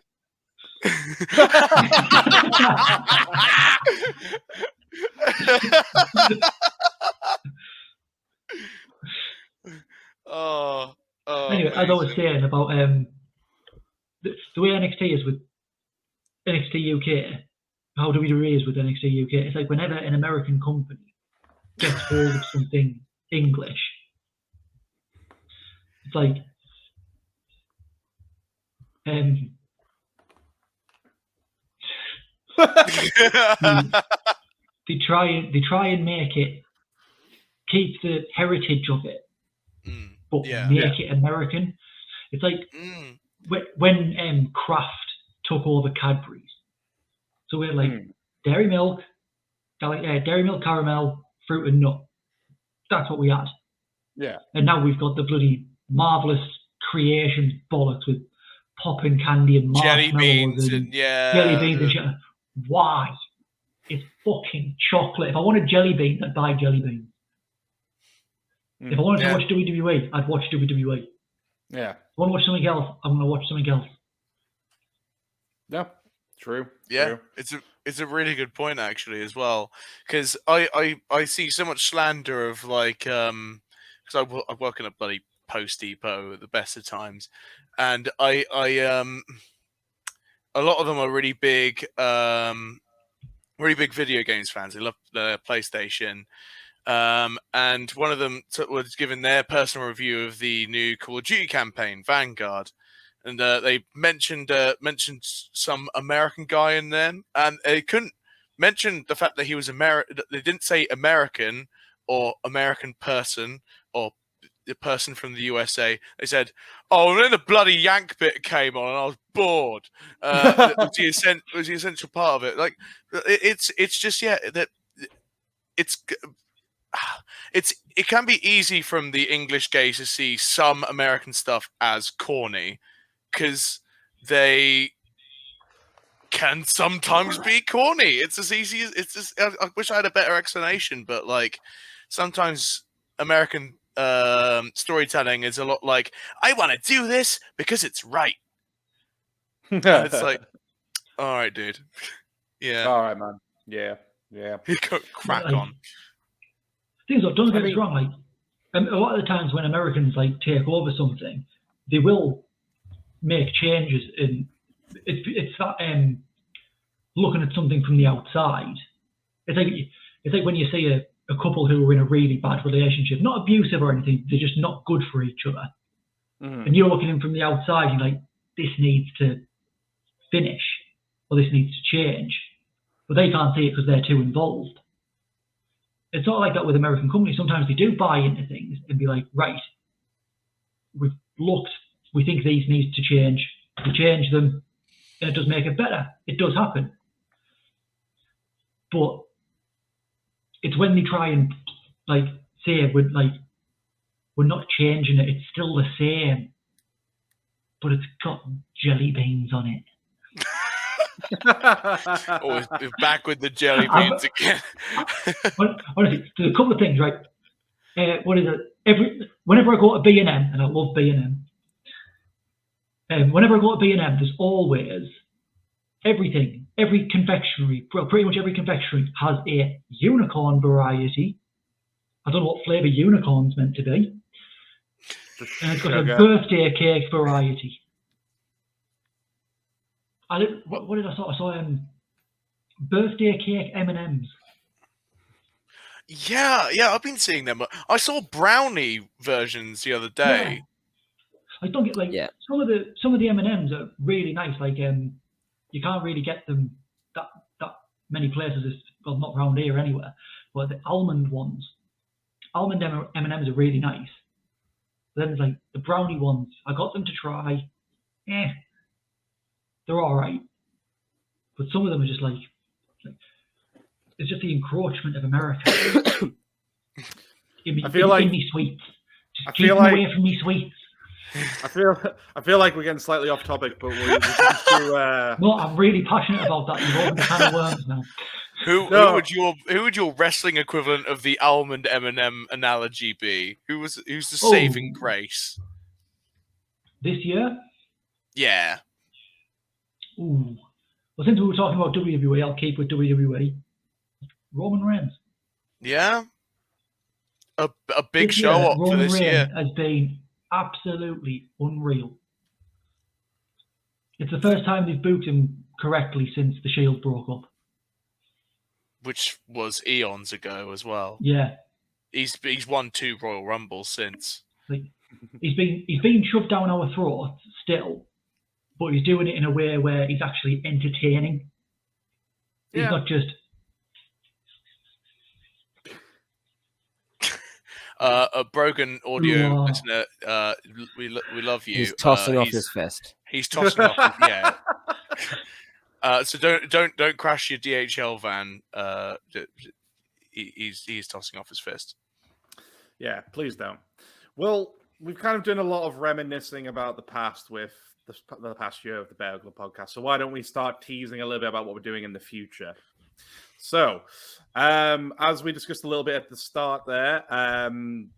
Anyway, as I was saying about the way NXT is with NXT UK, how WWE is with NXT UK, it's like whenever an American company gets hold of something English, It's like they try and make it, keep the heritage of it, but make it American. It's like when Kraft took over Cadbury's. So we're like dairy milk caramel, fruit and nut. That's what we had. Yeah. And now we've got the bloody marvelous creations bollocks with popping candy and jelly marshmallows beans and jelly beans and shit. Why? It's fucking chocolate. If I wanted jelly beans, I'd buy jelly beans. If I wanted to watch WWE, I'd watch WWE. Yeah. If I want to watch something else, I'm going to watch something else. Yeah. True. Yeah. True. It's a really good point actually as well, because I see so much slander of like because I work in a bloody Post Depot at the best of times, and I a lot of them are really big video games fans. They love the PlayStation. And one of them was given their personal review of the new Call of Duty campaign, Vanguard, and they mentioned some American guy in there, and they couldn't mention the fact that he was American. They didn't say American or American person or the person from the USA. They said, "Oh, and then the bloody Yank bit came on, and I was bored." Was the essential part of it. Like it's just that it can be easy from the English gaze to see some American stuff as corny, because they can sometimes be corny. It's as easy as it's just. I wish I had a better explanation, but like sometimes American storytelling is a lot like, I want to do this because it's right. And it's like, all right, dude. Yeah. All right, man. Yeah. Crack on. Things like, don't get me wrong, like a lot of the times when Americans like take over something, they will make changes, and it's that looking at something from the outside. It's like when you see a couple who are in a really bad relationship, not abusive or anything, they're just not good for each other. And you're looking in from the outside, you're like, this needs to finish, or this needs to change. But they can't see it because they're too involved. It's not like that with American companies. Sometimes they do buy into things and be like, right, we've looked, we think these need to change. We change them, and it does make it better. It does happen. But it's when they try and like say we're not changing it, it's still the same, but it's got jelly beans on it. Oh, back with the jelly beans again. Honestly, there's a couple of things, right? What is it? Whenever I go to B&M, and I love B&M, whenever I go to B&M, there's always everything. Every confectionery, pretty much every confectionery has a unicorn variety. I don't know what flavour unicorn's meant to be. And it's got a birthday cake variety. What did I saw? I saw birthday cake M&Ms. Yeah, I've been seeing them. I saw brownie versions the other day. I don't get some of the M&Ms are really nice. Like you can't really get them that many places. Well, not around here anywhere. But the almond M&Ms are really nice. But then there's like the brownie ones. I got them to try. They're all right, but some of them are just like it's just the encroachment of America. Give me sweets. Just keep away from me sweets. I feel like we're getting slightly off topic, but we to. No, I'm really passionate about that. You've opened a can of worms now. Who would your wrestling equivalent of the almond M&M analogy be? Who's the saving grace this year? Yeah. Ooh. Well, since we were talking about WWE, I'll keep with WWE. Roman Reigns. Yeah. A big show up for this year. Has been absolutely unreal. It's the first time they've booked him correctly since the Shield broke up. Which was eons ago as well. Yeah. He's won 2 Royal Rumbles since. Like, he's being shoved down our throats still, but he's doing it in a way where he's actually entertaining. He's not just. A broken audio listener, we love you. He's tossing off his fist. He's tossing off. Yeah. So don't crash your DHL van. He's tossing off his fist. Yeah, please don't. Well, we've kind of done a lot of reminiscing about the past with the past year of the Bearhug Club podcast. So why don't we start teasing a little bit about what we're doing in the future? So, as we discussed a little bit at the start there,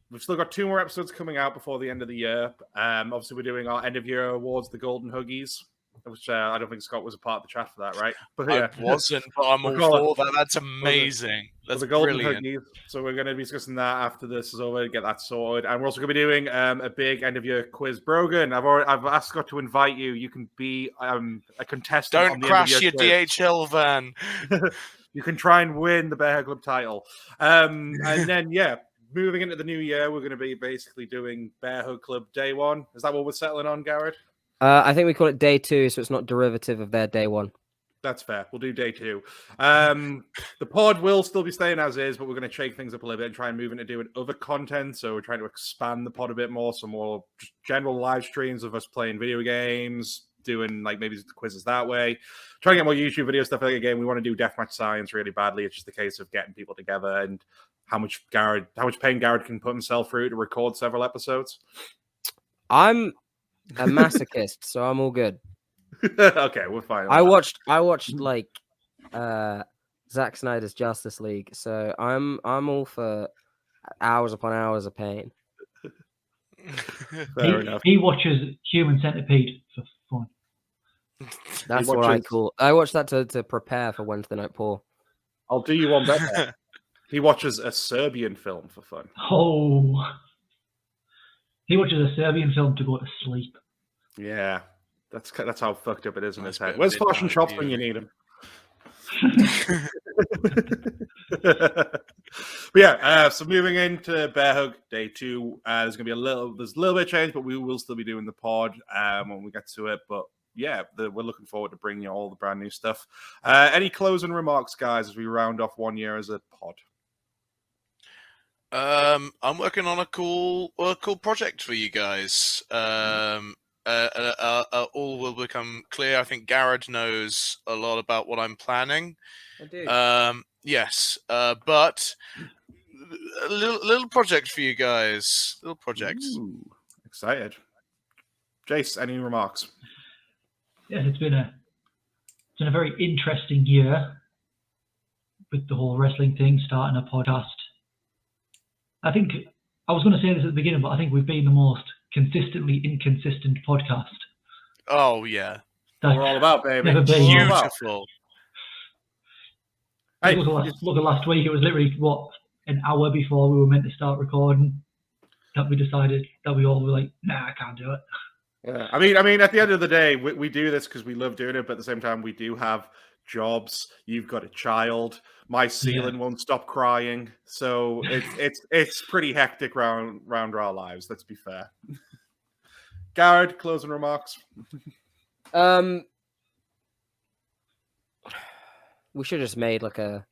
we've still got 2 more episodes coming out before the end of the year. Obviously, we're doing our end of year awards, the Golden Huggies, which I don't think Scott was a part of the chat for that, right? But yeah, I wasn't, but I'm all for that. That's amazing. That's the Golden brilliant. Huggies. So we're going to be discussing that after this is over, get that sorted, and we're also going to be doing a big end of year quiz. Brogan, I've asked Scott to invite you. You can be a contestant. Don't crash your DHL van. You can try and win the Bearhug Club title. And then, moving into the new year, we're going to be basically doing Bearhug Club Day 1. Is that what we're settling on, Garrett? I think we call it Day 2, so it's not derivative of their Day 1. That's fair. We'll do Day 2. The pod will still be staying as is, but we're going to shake things up a little bit and try and move into doing other content. So we're trying to expand the pod a bit more, so more just general live streams of us playing video games, doing like maybe quizzes that way, trying to get more YouTube video stuff. Like again, we want to do Deathmatch Science really badly. It's just a case of getting people together and how much pain Garrett can put himself through to record several episodes. I'm a masochist, so I'm all good. Okay, we're fine. I watched like Zack Snyder's Justice League, so I'm all for hours upon hours of pain. Fair enough. He watches Human Centipede for fun. That's what I call. I watch that to prepare for Wednesday Night Paw. I'll do you one better. He watches a Serbian film for fun. Oh, he watches a Serbian film to go to sleep. Yeah, that's how fucked up it is in his head. Where's Flash and Chops when you need him? But yeah, so moving into Bearhug Day 2, there's gonna be a little bit of change, but we will still be doing the pod when we get to it. But yeah, we're looking forward to bringing you all the brand new stuff. Any closing remarks, guys, as we round off 1 year as a pod? I'm working on a cool project for you guys. All will become clear. I think Garrett knows a lot about what I'm planning. I do. Yes, but a little project for you guys. Little project. Ooh, excited. Jace, any remarks? Yes, it's been a very interesting year with the whole wrestling thing, starting a podcast. I think I was going to say this at the beginning, but I think we've been the most consistently inconsistent podcast. Oh yeah, that's we're all about, baby. Beautiful. Hey, look at last week. It was literally an hour before we were meant to start recording that we decided that we all were like, "Nah, I can't do it." Yeah, I mean, at the end of the day, we do this because we love doing it, but at the same time, we do have jobs. You've got a child. My ceiling won't stop crying, so it's pretty hectic round our lives. Let's be fair. Garrett, closing remarks. We should have just made like a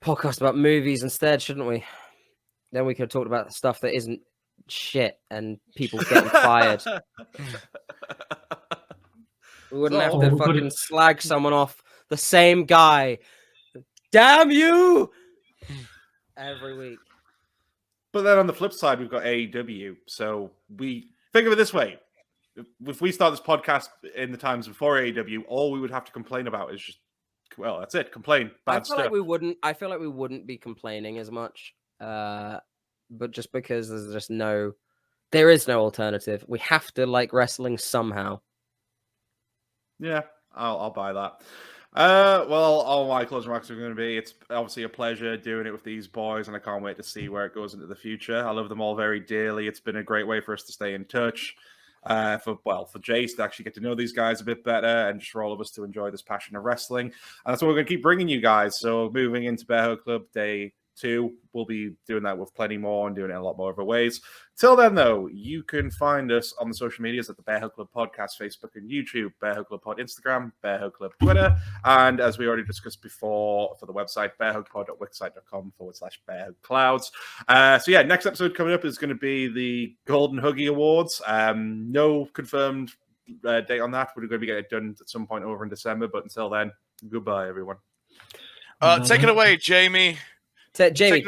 podcast about movies instead, shouldn't we? Then we could have talked about stuff that isn't shit and people getting fired. We wouldn't have to fucking slag someone off. The same guy. Damn you! Every week. But then on the flip side, we've got AEW. So we think of it this way. If we start this podcast in the times before AEW, all we would have to complain about is just, well, that's it. Complain. Bad stuff. I feel like we wouldn't be complaining as much. But just because there is no alternative. We have to like wrestling somehow. Yeah, I'll buy that. Well, all my closing remarks are going to be, it's obviously a pleasure doing it with these boys, and I can't wait to see where it goes into the future. I love them all very dearly. It's been a great way for us to stay in touch. For Jace to actually get to know these guys a bit better, and just for all of us to enjoy this passion of wrestling. And that's what we're going to keep bringing you guys. So moving into Bearhug Club Day 2. We'll be doing that with plenty more and doing it in a lot more other ways. Till then, though, you can find us on the social medias at the Bearhug Club Podcast, Facebook and YouTube, Bearhug Club Pod Instagram, Bearhug Club Twitter, and as we already discussed before, for the website, bearhugpod.wixsite.com/bearhugclouds. So yeah, next episode coming up is going to be the Golden Huggy Awards. No confirmed date on that. We're going to be getting it done at some point over in December, but until then, goodbye, everyone. Take it away, Jamie. Jamie,